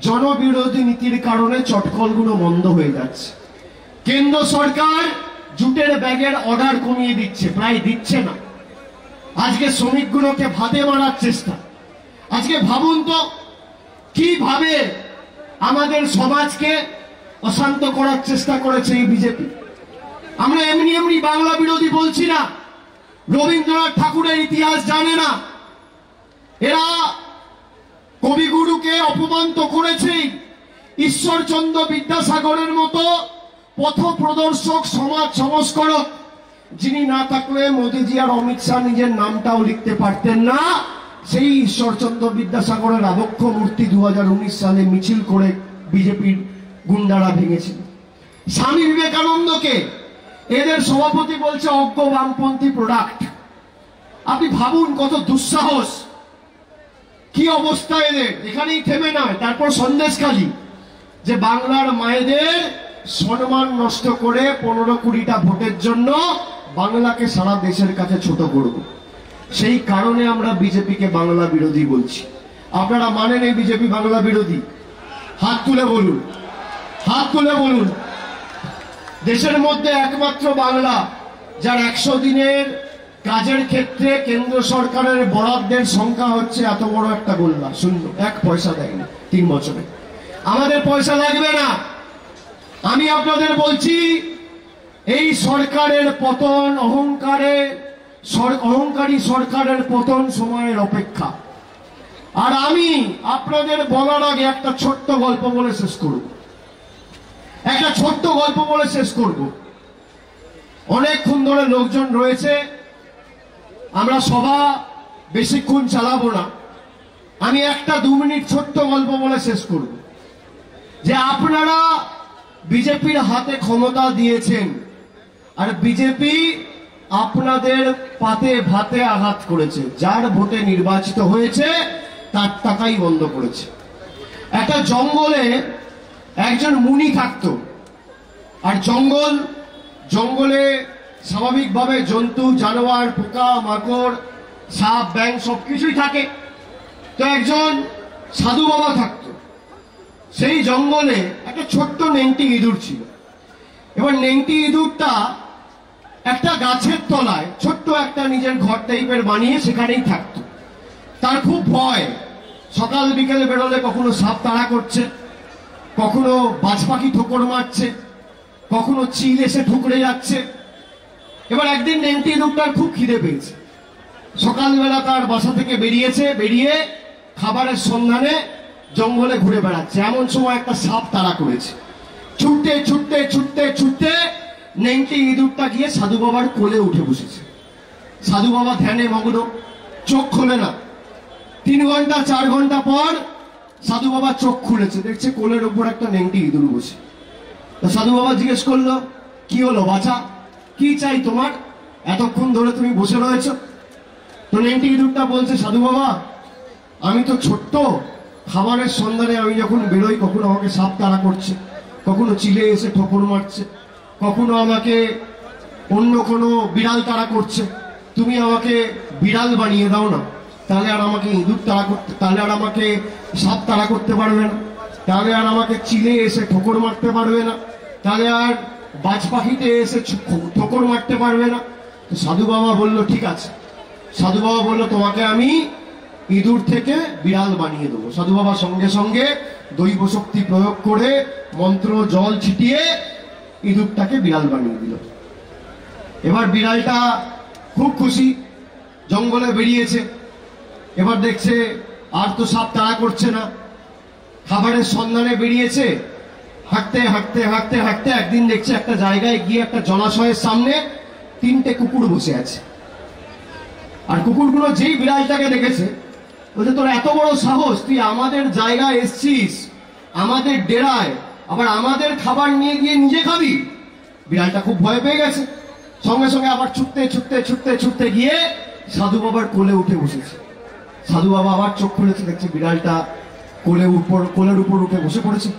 জনবিরোধী নীতির কারণে চটকলগুলো বন্ধ হয়ে যাচ্ছে। কেন্দ্র সরকার জুটের ব্যাগের অর্ডার কমিয়ে দিচ্ছে, প্রায় দিচ্ছে না। আজকে শ্রমিকগুলোকে ভাতে মারার চেষ্টা। আজকে ভাবুন তো কিভাবে আমাদের সমাজকে অশান্ত করার চেষ্টা করেছে এই বিজেপি। আমরা এমনি এমনি বাংলা বিরোধী বলছি না, রবীন্দ্রনাথ ঠাকুরের ইতিহাস জানে না। এরা কবিগুরুকে অপমান তো করেছেই, ঈশ্বরচন্দ্র বিদ্যাসাগরের মতো পথপ্রদর্শক, সমাজ সংস্কারক যিনি না থাকলে মোদিজি আর অমিত শাহ নিজের নামটাও লিখতে পারতেন না, সেই ঈশ্বরচন্দ্র বিদ্যাসাগরের আবক্ষ মূর্তি 2019 সালে মিছিল করে বিজেপির গুন্ডারা ভেঙেছিল। স্বামী বিবেকানন্দকে এদের সভাপতি বলছে অজ্ঞ বামপন্থী প্রোডাক্ট। আপনি ভাবুন কত দুঃসাহস, কি অবস্থা এদের। এখানেই থেমে নয়, তারপর সন্দেশখালী যে বাংলার মায়েদের সম্মান নষ্ট করে 15-20টা ভোটের জন্য বাংলাকে সারা দেশের কাছে ছোট করব। সেই কারণে আমরা বিজেপিকে বাংলা বিরোধী বলছি। আপনারা মানেন এই বিজেপি বাংলা বিরোধী? হাত তুলে বলুন, হাত তুলে বলুন। দেশের মধ্যে একমাত্র বাংলা যার 100 দিনের কাজের ক্ষেত্রে কেন্দ্র সরকারের বরাদ্দের সংখ্যা হচ্ছে এত বড় একটা গোল্লা, শূন্য, 1 পয়সা দেয়নি 3 বছরে। আমাদের পয়সা লাগবে না। আমি আপনাদের বলছি এই সরকারের পতন, অহংকারী সরকারের পতন সময়ের অপেক্ষা। আর আমি আপনাদের বলার আগে একটা ছোট্ট গল্প বলে শেষ করব, একটা ছোট্ট গল্প বলে শেষ করব। অনেকক্ষণ ধরে লোকজন রয়েছে, আমরা সভা বেশিক্ষণ চালাবো না। আমি একটা 2 মিনিট ছোট্ট গল্প বলে শেষ করব যে আপনারা বিজেপির হাতে ক্ষমতা দিয়েছেন আর বিজেপি আপনাদের পাতে ভাতে আঘাত করেছে। যার ভোটে নির্বাচিত হয়েছে তার টাকাই বন্ধ করেছে। একটা জঙ্গলে একজন মুনি থাকতো, আর জঙ্গলে স্বাভাবিকভাবে জন্তু জানোয়ার, পোকা মাকড়, সাপ ব্যাঙ সবকিছুই থাকে। তো একজন সাধু বাবা থাকতো। সেই জঙ্গলে একটা ছোট্ট নেংটি ইঁদুর ছিল। এবার নেংটি ইঁদুরটা একটা গাছের তলায় ছোট্ট একটা নিজের ঘর টাইপের বানিয়ে সেখানেই থাকতো। তার খুব ভয়, সকাল বিকেলে বেরোলে কখনো সাপ তাড়া করছে, কখনো বাজ পাখি ঠোকর মারছে, কখনো চিল এসে ঠুকরে যাচ্ছে। এবার একদিন নেংটি ইঁদুরটার খুব খিদে পেয়েছে। সকালবেলা তার বাসা থেকে বেরিয়ে খাবারের সন্ধানে জঙ্গলে ঘুরে বেড়াচ্ছে। এমন সময় একটা সাপ তাড়া করেছে। ছুটতে ছুটতে ছুটতে ছুটতে নেংটি ইঁদুরটা গিয়ে সাধু বাবার কোলে উঠে বসেছে। সাধু বাবা ধ্যানে মগ্ন, চোখ খোলে না। 3 ঘন্টা 4 ঘন্টা পর সাধু বাবা চোখ খুলেছে, দেখছে কোলের উপর একটা নেংটি ইঁদুর বসে। তো সাধু বাবা জিজ্ঞেস করলো, কি হলো বাছা, কি চাই তোমার? এতক্ষণ ধরে তুমি বসে রয়েছো। তো নেংটি ইঁদুরটা বলছে, সাধু বাবা আমি তো ছোট্ট, খাবারের সন্ধানে আমি যখন বেরোই কখনো আমাকে সাপ তাড়া করছে, কখনো চিলে এসে ঠোকর মারছে, কখনো আমাকে অন্য কোনো বিড়াল তাড়া করছে। তুমি আমাকে বিড়াল বানিয়ে দাও না, তাহলে আর আমাকে ইঁদুর তাড়া করতে, তাহলে আর আমাকে সাপ তাড়া করতে পারবে না, তাহলে আর আমাকে চিলে এসে ঠোকর মারতে পারবে না, তাহলে আর বাজ পাখিতে এসে ঠোকর মারতে পারবে না। তো সাধু বাবা বলল ঠিক আছে। সাধু বাবা বলল তোমাকে আমি ইঁদুর থেকে বিড়াল বানিয়ে দেবো। সাধু বাবা সঙ্গে সঙ্গে দৈব শক্তি প্রয়োগ করে মন্ত্র জল ছিটিয়ে ইঁদুরটাকে বিড়াল বানিয়ে দিল। এবার বিড়ালটা খুব খুশি, জঙ্গলে বেরিয়েছে। এবার দেখছে আর তো সাপ তাড়া করছে না, খাবারের সন্ধানে বেরিয়েছে। হাঁটতে হাঁটতে হাঁটতে হাঁটতে একদিন দেখছে একটা জায়গায় গিয়ে একটা জলাশয়ের সামনে 3টে কুকুর বসে আছে। আর কুকুরগুলো যেই বিড়ালটাকে দেখেছে বলছে, তোর এত বড় সাহস, তুই আমাদের জায়গায় এসছিস, আমাদের ডেরায়, আবার আমাদের খাবার নিয়ে গিয়ে নিজে খাবি? বিড়ালটা খুব ভয় পেয়ে গেছে, সঙ্গে সঙ্গে আবার ছুটতে ছুটতে ছুটতে ছুটতে গিয়ে সাধু বাবার কোলে উঠে বসেছে। সাধু বাবা আবার চোখ খুলেছে, দেখছে বিড়ালটা কোলের উপর উঠে বসে পড়েছে।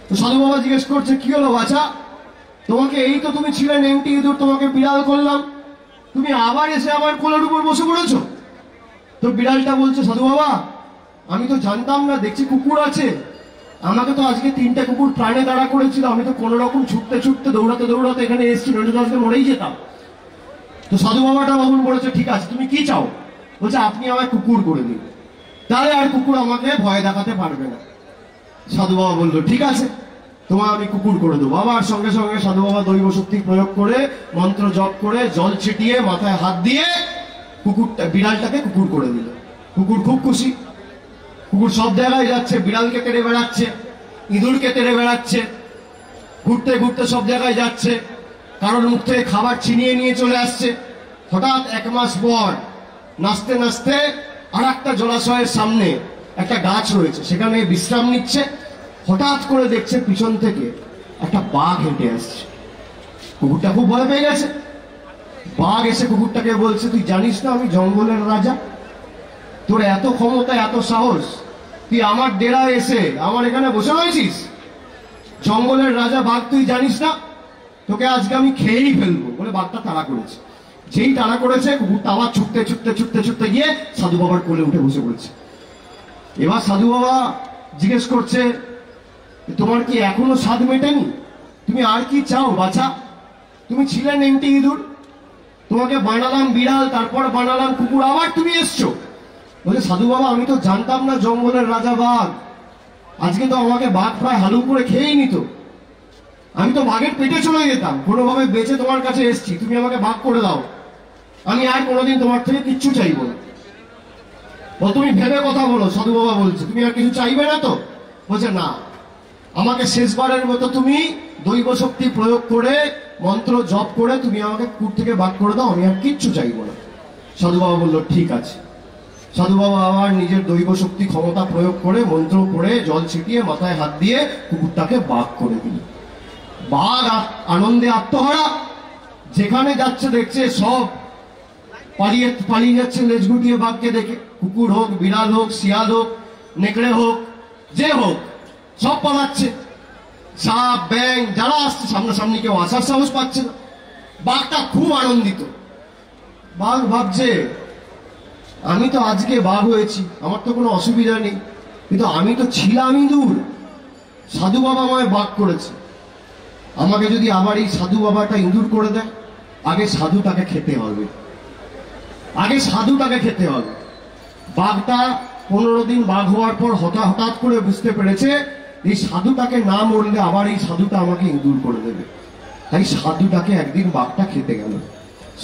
তো সাধু বাবা জিজ্ঞেস করছে, কি হলো বাছা, তোমাকে এই তো তুমি ছিলে নেংটি ইঁদুর, তোমাকে বিড়াল করলাম, তুমি আবার এসে আমার কোলের উপর বসে পড়েছো? তো বিড়ালটা বলছে, সাধু বাবা আমি তো জানতাম না, দেখছি কুকুর আছে, আমাকে তো আজকে 3টে কুকুর প্রাণে দাঁড়া করেছিল, আমি তো কোনো রকম ছুটতে ছুটতে দৌড়াতে দৌড়াতে এখানে এসেছি, নইলে তো আজকে মরেই যেতাম। তো সাধু বাবাটা বাবুন বলেছে, ঠিক আছে তুমি কি চাও? বলছে, আপনি আমায় কুকুর করে দিন, তাহলে আর কুকুর আমাকে ভয় দেখাতে পারবে না। সাধু বাবা বললো, ঠিক আছে তোমার আমি কুকুর করে দেবো। আবার সঙ্গে সঙ্গে সাধু বাবা দৈব শক্তি প্রয়োগ করে মন্ত্র জপ করে জল ছিটিয়ে মাথায় হাত দিয়ে বিড়ালটাকে কুকুর করে দিল। কুকুর খুব খুশি, কুকুর সব জায়গায় যাচ্ছে, বিড়ালকে তেড়ে বেড়াচ্ছে, ইঁদুরকে তেড়ে বেড়াচ্ছে, ঘুরতে ঘুরতে সব জায়গায় যাচ্ছে, কারোর মুখ থেকে খাবার ছিনিয়ে নিয়ে চলে আসছে। হঠাৎ 1 মাস পর নাচতে নাচতে আর একটা জলাশয়ের সামনে একটা গাছ রয়েছে, সেখানে বিশ্রাম নিচ্ছে। হঠাৎ করে দেখছে পিছন থেকে একটা বাঘ হেঁটে আসছে। কুকুরটা খুব ভয় পেয়ে গেছে। বাঘ এসে কুকুরটাকে বলছে, তুই জানিস না আমি জঙ্গলের রাজা, তোর এত ক্ষমতা এত সাহস, তুই আমার ডেরায় এসে আমার এখানে বসে রয়েছিস? জঙ্গলের রাজা বাঘ তুই জানিস না, তোকে আজকে আমি খেয়েই ফেলবো বলে বাঘটা তাড়া করেছে। যেই তাড়া করেছে কুকুরটা আবার ছুটতে ছুটতে ছুটতে ছুটতে গিয়ে সাধু বাবার কোলে উঠে বসে পড়েছে। এবার সাধু বাবা জিজ্ঞেস করছে, তোমার কি এখনো স্বাদ মেটেনি? তুমি আর কি চাও বাছা? তুমি ছিলে নেংটি ইঁদুর, তোমাকে বানালাম বিড়াল, তারপর বানালাম কুকুর, আবার তুমি এসছো। বলে, সাধু বাবা আমি তো জানতাম না জঙ্গলের রাজা বাঘ, আজকে তো আমাকে বাঘ প্রায় হালু করে খেয়েই নিত, আমি তো বাঘের পেটে চলে যেতাম, কোনোভাবে বেঁচে তোমার কাছে এসছি, তুমি আমাকে বাঘ করে দাও, আমি আর কোনোদিন তোমার থেকে কিচ্ছু চাইবো না। তুমি ভেবে কথা বলো। সাধু বাবা বলছে, তুমি আর কিছু চাইবে না তো? বলছে, না, আমাকে শেষবারের মতো তুমি দৈব শক্তি প্রয়োগ করে মন্ত্র জপ করে তুমি আমাকে কুকুর থেকে বাঘ করে দাও, আমি আর কিচ্ছু চাইবো না। সাধু বাবা বললো, ঠিক আছে। সাধু বাবা আবার নিজের দৈব শক্তি ক্ষমতা প্রয়োগ করে মন্ত্র পড়ে জল ছিটিয়ে মাথায় হাত দিয়ে কুকুরটাকে বাঘ করে দিল। বাঘ আনন্দে আত্মহারা, যেখানে যাচ্ছে দেখছে সব পালিয়ে যাচ্ছে লেজ গুটিয়ে বাঘকে দেখে। কুকুর হোক, বিড়াল হোক, শিয়াল হোক, নেকড়ে হোক, যে হোক, সব পালাচ্ছে। সাপ ব্যাং যারা আসছে সামনাসামনি কেউ আসার সাহস পাচ্ছে না। বাঘটা খুব আনন্দিত। বাঘ ভাবছে, আমি তো আজকে বাঘ হয়েছি, আমার তো কোনো অসুবিধা নেই, কিন্তু আমি তো ছিলাম ইঁদুর, সাধু বাবা আমায় বাঘ করেছে, আমাকে যদি আবার এই সাধু বাবাটা ইঁদুর করে দেয়, আগে সাধুটাকে খেতে হবে, আগে সাধুটাকে খেতে হবে। বাঘটা 15 দিন বাঘ হওয়ার পর হঠাৎ করে বুঝতে পেরেছে এই সাধুটাকে না মরলে আবার এই সাধুটা আমাকে ইঁদুর করে দেবে। তাই সাধুটাকে একদিন বাঘটা খেতে গেল।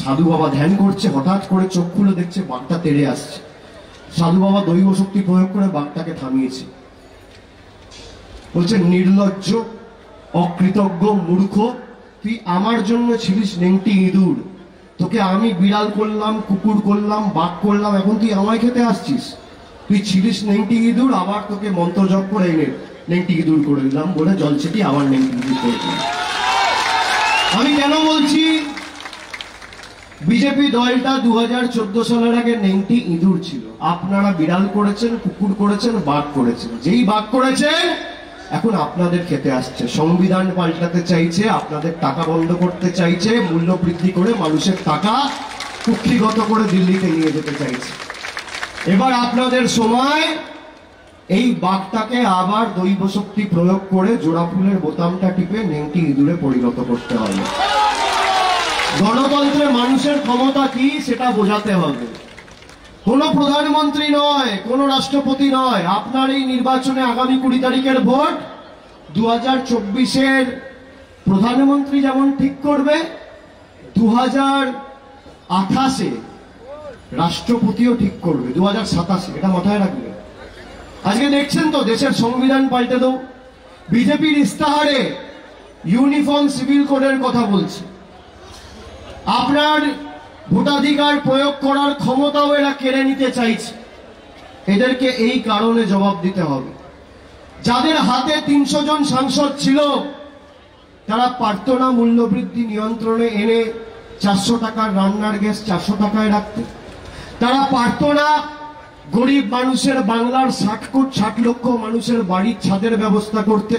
সাধু বাবা ধ্যান করছে, হঠাৎ করে চোখ খুলে দেখছে বাঘটা তেড়ে আসছে। সাধু বাবা দৈব শক্তি প্রয়োগ করে বাঘটাকে থামিয়েছে। বলছে, নির্লজ্জ, অকৃতজ্ঞ, মূর্খ, তুই আমার জন্য ছিলিস নেংটি ইঁদুর, তোকে আমি বিড়াল করলাম, কুকুর করলাম, বাঘ করলাম, এখন তুই আমায় খেতে আসছিস? তুই ছিলিস নেংটি ইঁদুর, আবার তোকে মন্ত্র জপ করে এনে নেংটি ইঁদুর করে দিলাম বলে জল ছিটি আবার নেংটি ইঁদুর করে দিলাম। আমি কেন বলছি, বিজেপি দলটা 2014 সালের আগে নেংটি ইঁদুর ছিল, আপনারা বিড়াল করেছেন, কুকুর করেছেন, বাঘ করেছেন। যেই বাঘ করেছেন এখন আপনাদের খেতে আসছে। সংবিধান পাল্টাতে চাইছে, আপনাদের টাকা বন্ধ করতে চাইছে, মূল্য বৃদ্ধি করে মানুষের টাকা কুক্ষিগত করে দিল্লিতে নিয়ে যেতে চাইছে। এবার আপনাদের সময় এই বাঘটাকে আবার দৈব শক্তি প্রয়োগ করে জোড়া ফুলের বোতামটা টিপে নেংটি ইঁদুরে পরিণত করতে হবে। গণতন্ত্রে মানুষের ক্ষমতা কি সেটা বোঝাতে হবে। কোন প্রধানমন্ত্রী নয়, কোন রাষ্ট্রপতি নয়, আপনার এই নির্বাচনে আগামী 20 তারিখের ভোট 2024-এর প্রধানমন্ত্রী যেমন ঠিক করবে, 2028-এ রাষ্ট্রপতিও ঠিক করবে, 2027-এ, এটা মাথায় রাখবে। আজকে দেখছেন তো দেশের সংবিধান পাল্টে দাও, বিজেপির ইস্তাহারে ইউনিফর্ম সিভিল কোডের কথা বলছে। আপনার ভোটাধিকার প্রয়োগ করার ক্ষমতাও এরা কেড়ে নিতে চাইছে। এদেরকে এই কারণে জবাব দিতে হবে। যাদের হাতে 300 জন সাংসদ ছিল তারা পারত না মূল্যবৃদ্ধি নিয়ন্ত্রণে এনে 400 টাকার রান্নার গ্যাস 400 টাকায় রাখতে? তারা পারত না গরিব মানুষের, বাংলার 60 লক্ষ মানুষের বাড়ির ছাদের ব্যবস্থা করতে?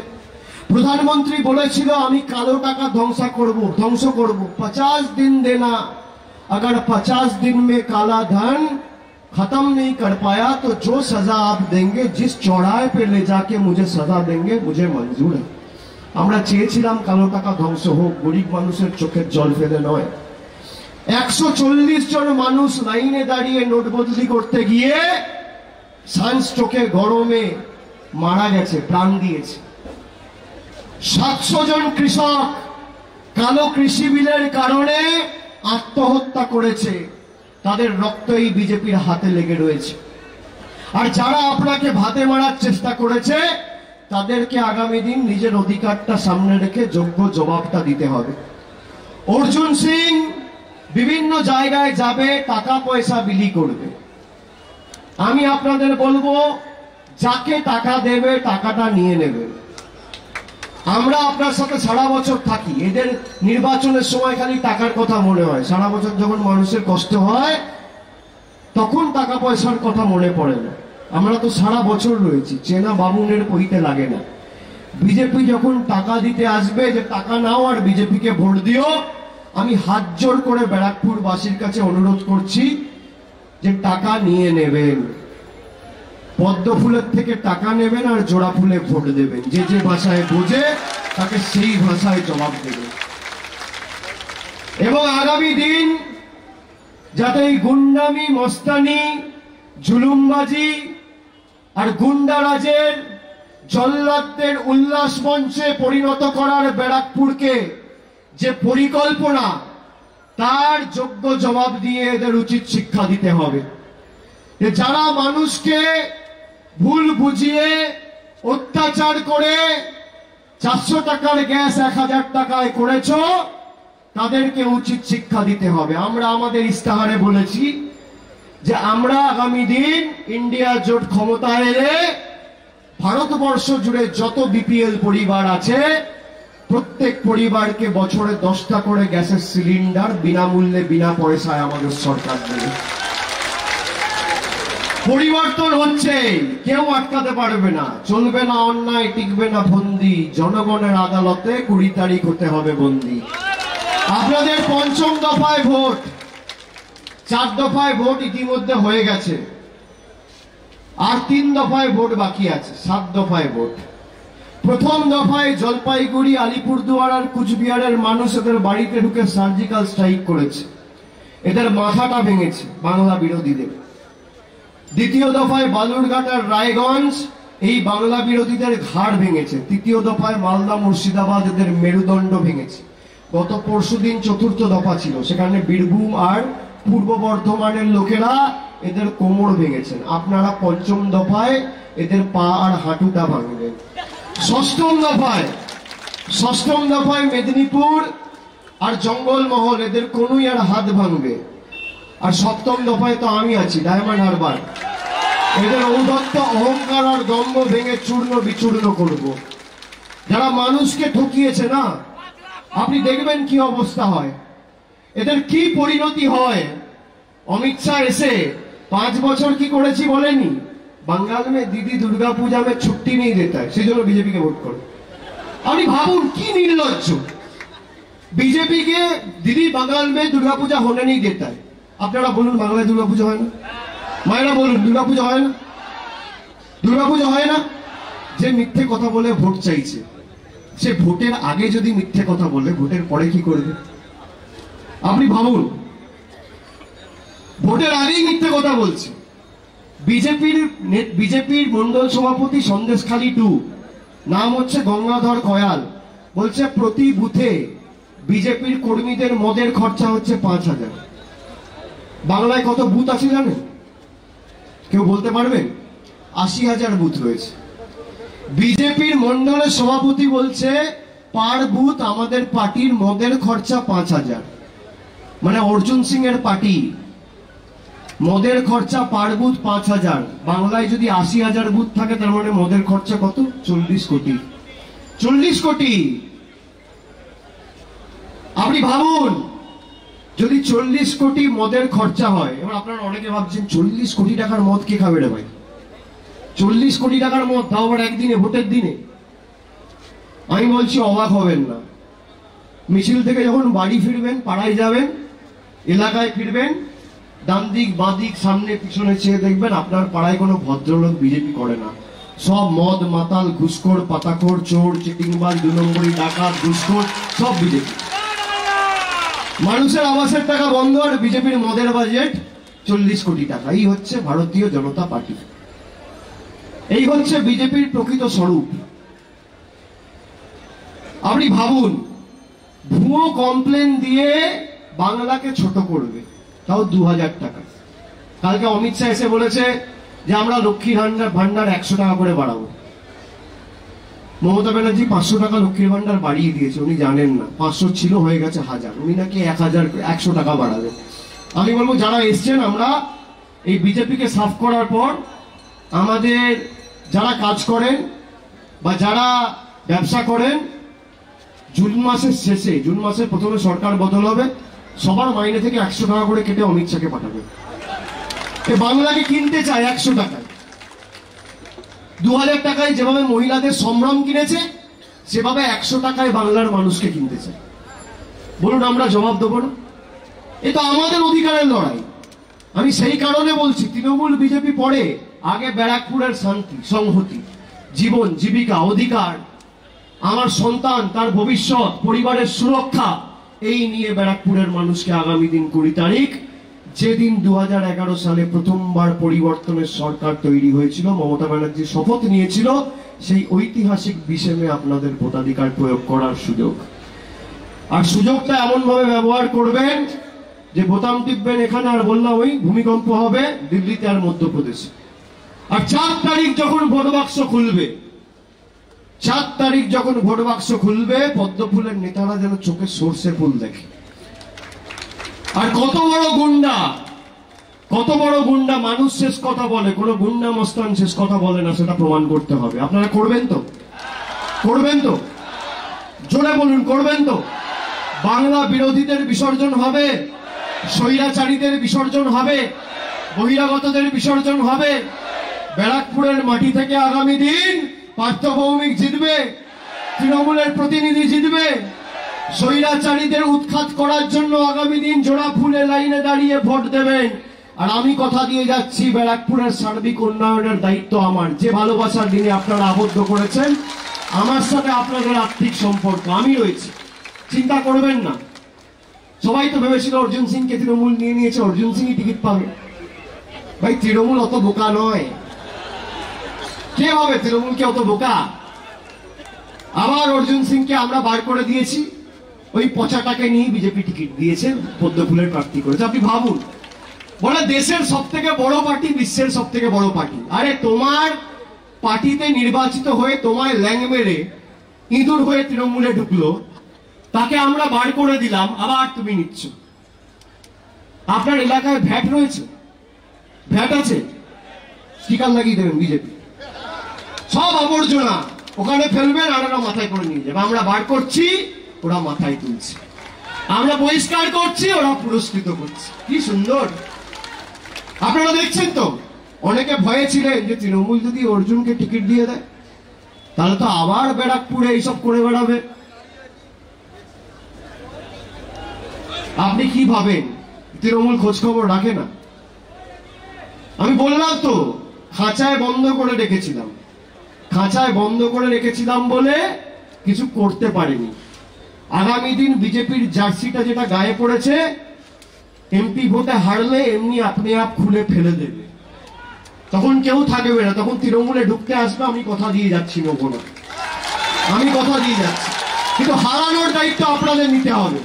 প্রধানমন্ত্রী বলেছিল আমি কালো টাকা ধ্বংস করব 50 दिन देना, अगर 50 दिन में काला धन खत्म नहीं कर पाया तो जो सजा आप देंगे, जिस चौराहे पे ले जाके मुझे सजा देंगे, मुझे मंजूर है। আমরা চেয়েছিলাম কালো টাকা ধ্বংস হোক, গরিব মানুষের চোখের জল ফেলে নয়। 140 জন মানুষ লাইনে দাঁড়িয়ে নোট বদলি করতে গিয়ে সানস্ট্রোকে গরমে মারা গেছে, প্রাণ দিয়েছে। 700 জন কৃষক কালো কৃষি বিলের কারণে আত্মহত্যা করেছে, তাদের রক্তই বিজেপির হাতে লেগে রয়েছে। আর যারা আপনাকে ভাতে মারার চেষ্টা করেছে তাদেরকে আগামী দিন নিজের অধিকারটা সামনে রেখে যোগ্য জবাবটা দিতে হবে। অর্জুন সিং বিভিন্ন জায়গায় যাবে, টাকা পয়সা বিলি করবে। আমি আপনাদের বলবো, যাকে টাকা দেবে টাকাটা নিয়ে নেবে। আমরা আপনার সাথে সারা বছর থাকি, এদের নির্বাচনের সময় খালি টাকার কথা মনে হয়, সারা বছর যখন মানুষের কষ্ট হয় তখন টাকা পয়সার কথা মনে পড়ে না। আমরা তো সারা বছর রয়েছি, চেনা বামুনের পইতে লাগে না। বিজেপি যখন টাকা দিতে আসবে, যে টাকা নাও আর বিজেপিকে ভোট দিও, আমি হাত জোর করে ব্যারাকপুর বাসীর কাছে অনুরোধ করছি যে টাকা নিয়ে নেবেন, পদ্ম ফুলের থেকে টাকা নেবেন আর জোড়া ফুলে ভোট দেবেন। যে যে ভাষায় বোঝে তাকে সেই ভাষায় জবাব দেবেন। এবং আগামী দিন যাতে এই গুন্ডামি, মস্তানি, জুলুমবাজি আর গুন্ডারাজের, জল্লাদদের উল্লাস মঞ্চে পরিণত করার ব্যারাকপুরকে যে পরিকল্পনা, তার যোগ্য জবাব দিয়ে এদের উচিত শিক্ষা দিতে হবে। যারা মানুষকে ভুল বুঝিয়ে অত্যাচার করে 400 টাকার গ্যাস 1000 টাকায় করেছ, তাদেরকে উচিত শিক্ষা দিতে হবে। আমরা আমাদের ইস্তাহারে বলেছি যে আমরা আগামী দিন ইন্ডিয়া জোট ক্ষমতায় এলে ভারতবর্ষ জুড়ে যত বিপিএল পরিবার আছে প্রত্যেক পরিবারকে বছরে 10টা করে গ্যাসের সিলিন্ডার বিনামূল্যে, বিনা পয়সায় আমাদের সরকার দেবে। পরিবর্তন হচ্ছে, কেউ আটকাতে পারবে না। চলবে না অন্যায়, টিকবে না ফন্দি, জনগণের আদালতে 20 তারিখ হতে হবে বন্দী। আপনাদের 5ম দফায় ভোট, 4 দফায় ভোট ইতিমধ্যে হয়ে গেছে, আর 3 দফায় ভোট বাকি আছে, 7 দফায় ভোট। প্রথম দফায় জলপাইগুড়ি, আলিপুরদুয়ার আর কুচবিহারের মানুষ এদের বাড়িতে ঢুকে সার্জিক্যাল স্ট্রাইক করেছে, এদের মাথাটা ভেঙেছে বাংলা বিরোধীদের। দ্বিতীয় দফায় বালুরঘাট আর রায়গঞ্জ এই বাংলা বিরোধীদের ঘাড় ভেঙেছে। তৃতীয় দফায় মালদা, মুর্শিদাবাদ এদের মেরুদণ্ড ভেঙেছে। গত পরশুদিন 4র্থ দফা ছিল, সেখানে বীরভূম আর পূর্ব বর্ধমানের লোকেরা এদের কোমর ভেঙেছেন। আপনারা 5ম দফায় এদের পা আর হাঁটুটা ভাঙবেন। 6ম দফায় মেদিনীপুর আর জঙ্গলমহল এদের কোনুই আর হাত ভাঙবে। আর 7ম দফায় তো আমি আছি, ডায়মন্ড হারবার, এদের ঔদ্ধত্য, অহংকার আর দম্ভ ভেঙে চূর্ণ বিচূর্ণ করব। যারা মানুষকে ঠকিয়েছে না, আপনি দেখবেন কি অবস্থা হয়, এদের কি পরিণতি হয়। অমিত শাহ এসে 5 বছর কি করেছি বলেনি? বাঙ্গাল মে দিদি দুর্গা পূজা মে ছুটি নেই দেতা है, সেই জন্য বিজেপিকে ভোট করে। আপনি ভাবুন কি নির্লজ্জ। বিজেপিকে দিদি বাঙ্গাল মে দুর্গা পূজা होने नहीं देता है। আপনারা বলুন বাংলায় দুর্গা পূজা হয় না? মায়েরা বলুন দুর্গা পূজা হয় না? দুর্গা পূজা হয় না? যে মিথ্যে কথা বলে ভোট চাইছে, সে ভোটের আগে যদি মিথ্যে কথা বলে, ভোটের পরে কি করবে? আপনি ভাবুন, ভোটের আগেই মিথ্যে কথা বলছে। বিজেপির মন্ডল সভাপতি সন্দেশখালী 2, নাম হচ্ছে গঙ্গাধর কয়াল, বলছে প্রতি বুথে বিজেপির কর্মীদের মদের খরচা হচ্ছে 5000। বাংলায় কত বুথ আছে জানেন? কেউ বলতে পারবেন? 80,000 বুথ রয়েছে। বিজেপির মন্ডলের সভাপতি বলছে পার বুথ আমাদের পার্টির মদের খরচা 5000। মানে অর্জুন সিং এর পার্টি মদের খরচা পার বুথ 5000। বাংলায় যদি 80,000 বুথ থাকে, তার মানে মদের খরচা কত? 40 কোটি। 40 কোটি। আপনি ভাবুন, যদি 40 কোটি মদের খরচা হয়, এবার আপনারা অনেকে ভাবছেন 40 কোটি টাকার মদ কে খাবে রে ভাই? 40 কোটি টাকার মদ, তাও আবার একদিনে, ভোটের দিনে। আমি বলছি অবাক হবেন না। মিছিল থেকে যখন বাড়ি ফিরবেন, পাড়ায় যাবেন, এলাকায় ফিরবেন, ডান দিক বাঁ দিক সামনে পিছনে চেয়ে দেখবেন আপনার পাড়ায় কোনো ভদ্রলোক বিজেপি করে না। সব মদ মাতাল, ঘুষখোর, পাতাখোর, চোর, চিটিংবাজ, 2 নম্বরী, ডাকাত, ঘুষখোর, সব বিজেপি। মানুষের আবাসের টাকা বন্ধ আর বিজেপির মদের বাজেট 40 কোটি টাকা। এই হচ্ছে ভারতীয় জনতা পার্টি, এই হচ্ছে বিজেপির প্রকৃত স্বরূপ। আপনি ভাবুন, ভুয়ো কমপ্লেন দিয়ে বাংলাকে ছোট করবে, তাও 2000 টাকা। কালকে অমিত শাহ এসে বলেছে যে আমরা লক্ষ্মীর ভান্ডার 100 টাকা করে বাড়াবো। মমতা ব্যানার্জি 500 টাকা লক্ষ্মীর ভান্ডার বাড়িয়ে দিয়েছে, উনি জানেন না। 500 ছিল, হয়ে গেছে 1000, উনি নাকি 100 টাকা বাড়াবে। আমি বলবো যারা এসছেন, আমরা এই বিজেপিকে সাফ করার পর আমাদের যারা কাজ করেন বা যারা ব্যবসা করেন, জুন মাসের শেষে, জুন মাসের প্রথমে সরকার বদল হবে, সবার মাইনে থেকে 100 টাকা করে কেটে অমিত শাহকে পাঠাবে। বাংলাকে কিনতে চায় 100 টাকায়। 2000 টাকায় যেভাবে মহিলাদের সম্ভ্রম কিনেছে, সেভাবে 100 টাকায় বাংলার মানুষকে কিনতে চায়। বলুন, আমরা জবাব দেবো না? এটা আমাদের অধিকারের লড়াই। আমি সেই কারণে বলছি, তৃণমূল বিজেপি পরে, আগে ব্যারাকপুরের শান্তি, সংহতি, জীবন, জীবিকা, অধিকার, আমার সন্তান, তার ভবিষ্যৎ, পরিবারের সুরক্ষা, এই নিয়ে ব্যারাকপুরের মানুষকে আগামী দিন 20 তারিখ, যেদিন 2011 সালে প্রথমবার পরিবর্তনের সরকার তৈরি হয়েছিল, মমতা ব্যানার্জি শপথ নিয়েছিল, সেই ঐতিহাসিক বিশেমে আপনাদের ভোটাধিকার প্রয়োগ করার সুযোগ। আর সুযোগটা এমন ভাবে ব্যবহার করবেন যে বোতাম টিপবেন এখানে, আর বললাম ওই ভূমিকম্প হবে দিল্লিতে আর মধ্যপ্রদেশে। আর 4 তারিখ যখন ভোট বাক্স খুলবে, 4 তারিখ যখন ভোট বাক্স খুলবে, পদ্মফুলের নেতারা যেন চোখে সর্ষে ফুল দেখে। আর কত বড় গুন্ডা, কত বড় গুন্ডা মানুষ শেষ কথা বলে, কোন গুন্ডা মস্তান শেষ কথা বলে না, সেটা প্রমাণ করতে হবে। আপনারা করবেন তো? করবেন তো? জোরে বলুন, করবেন তো? বাংলা বিরোধীদের বিসর্জন হবে, স্বৈরাচারীদের বিসর্জন হবে, বহিরাগতদের বিসর্জন হবে। ব্যারাকপুরের মাটি থেকে আগামী দিন পার্থ ভৌমিক জিতবে, তৃণমূলের প্রতিনিধি জিতবে। স্বৈরাচারীদের উৎখাত করার জন্য আগামী দিন জোড়া ফুলে লাইনে দাঁড়িয়ে ভোট দেবেন। আর আমি কথা দিয়ে যাচ্ছি, ব্যারাকপুরের সার্বিক উন্নয়নের দায়িত্ব আমার। যে ভালোবাসার দিনে আপনারা আবদ্ধ করেছেন, আমার সাথে আপনাদের আর্থিক সম্পর্ক, আমি রয়েছি, চিন্তা করবেন না। সবাই তো ভেবেছিল অর্জুন সিংকে তৃণমূল নিয়ে নিয়েছে, অর্জুন সিংই টিকিট পাবে। ভাই, তৃণমূল অত বোকা নয়। কে হবে তৃণমূলকে অত বোকা? আবার অর্জুন সিংকে আমরা বার করে দিয়েছি, ওই পচাটাকে নিয়ে বিজেপি টিকিট দিয়েছে, পদ্মফুলের প্রার্থী করেছে। আপনি ভাবুন, বলে দেশের সব থেকে বড় পার্টি, বিশ্বের সব থেকে বড় পার্টি। আরে তোমার পার্টিতে নির্বাচিত হয়ে তোমায় ল্যাং মেরে ইঁদুর হয়ে তৃণমূলে ঢুকলো, তাকে আমরা বার করে দিলাম, আবার তুমি নিচ্ছ। আপনার এলাকায় ভ্যাট রয়েছে, ভ্যাট আছে, স্টিকার লাগিয়ে দেবেন বিজেপি। সব আবর্জনা ওখানে ফেলবেন, আর ওরা মাথায় করে নিয়ে যাবে। আমরা বার করছি, ওরা মাথায় তুলছে। আমরা বহিষ্কার করছি, ওরা পুরস্কৃত করছে। কি সুন্দর! আপনারা দেখছেন তো। অনেকে ভয়ে ছিলেন যে তৃণমূল যদি অর্জুনকে টিকিট দিয়ে দেয়, তাহলে তো আবার ব্যারাকপুরে এইসব করে বেড়াবে। আপনি কি ভাবেন তৃণমূল খোঁজ খবর রাখে না? আমি বললাম তো, খাঁচায় বন্ধ করে রেখেছিলাম, খাঁচায় বন্ধ করে রেখেছিলাম বলে কিছু করতে পারিনি। আগামী দিন বিজেপির জার্সিটা যেটা গায়ে পড়েছে, এমপি ভোটে হারলে এমনি আপনি আপ খুলে ফেলে দেবে, তখন কেউ থাকবে না, তখন তৃণমূলে ঢুকতে আসবে। আমি কথা দিয়ে যাচ্ছি, নেবো না, আমি কথা দিয়ে যাচ্ছি। কিন্তু হারানোর দায়িত্ব আপনাদের নিতে হবে,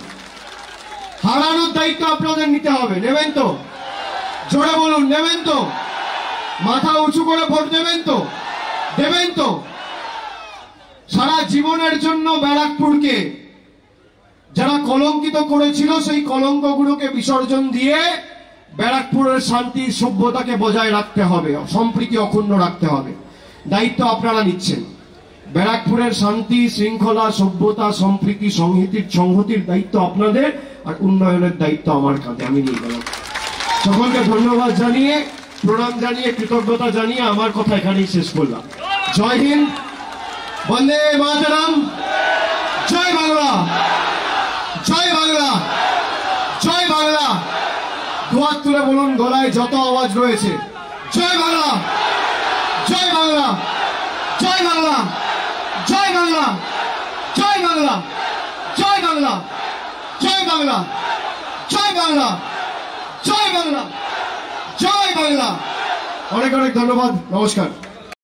হারানোর দায়িত্ব আপনাদের নিতে হবে। নেবেন তো? জোরে বলুন, নেবেন তো? মাথা উঁচু করে ভোট দেবেন তো? দেবেন তো? সারা জীবনের জন্য ব্যারাকপুরকে যারা কলঙ্কিত করেছিল, সেই কলঙ্কগুলোকে বিসর্জন দিয়ে ব্যারাকপুরের শান্তি, সভ্যতাকে বজায় রাখতে হবে, সম্প্রীতি অক্ষুণ্ণ রাখতে হবে। দায়িত্ব আপনারা নিচ্ছেন। ব্যারাকপুরের শান্তি শৃঙ্খলা সভ্যতা সম্প্রীতি সংহতির দায়িত্ব আপনাদের, আর উন্নয়নের দায়িত্ব আমার কাঁধে, আমি নিয়ে গেলাম। সকলকে ধন্যবাদ জানিয়ে, প্রণাম জানিয়ে, কৃতজ্ঞতা জানিয়ে আমার কথা এখানেই শেষ করলাম। জয় হিন্দ, বন্দে মাতরম, জয় বাংলা, জয় বাংলা, জয় বাংলা। দুহাত তুলে বলুন, গলায় যত আওয়াজ রয়েছে, জয় বাংলা, জয় বাংলা, জয় বাংলা, জয় বাংলা, জয় বাংলা, জয় বাংলা, জয় বাংলা, জয় বাংলা, জয় বাংলা, জয় বাংলা। অনেক অনেক ধন্যবাদ, নমস্কার।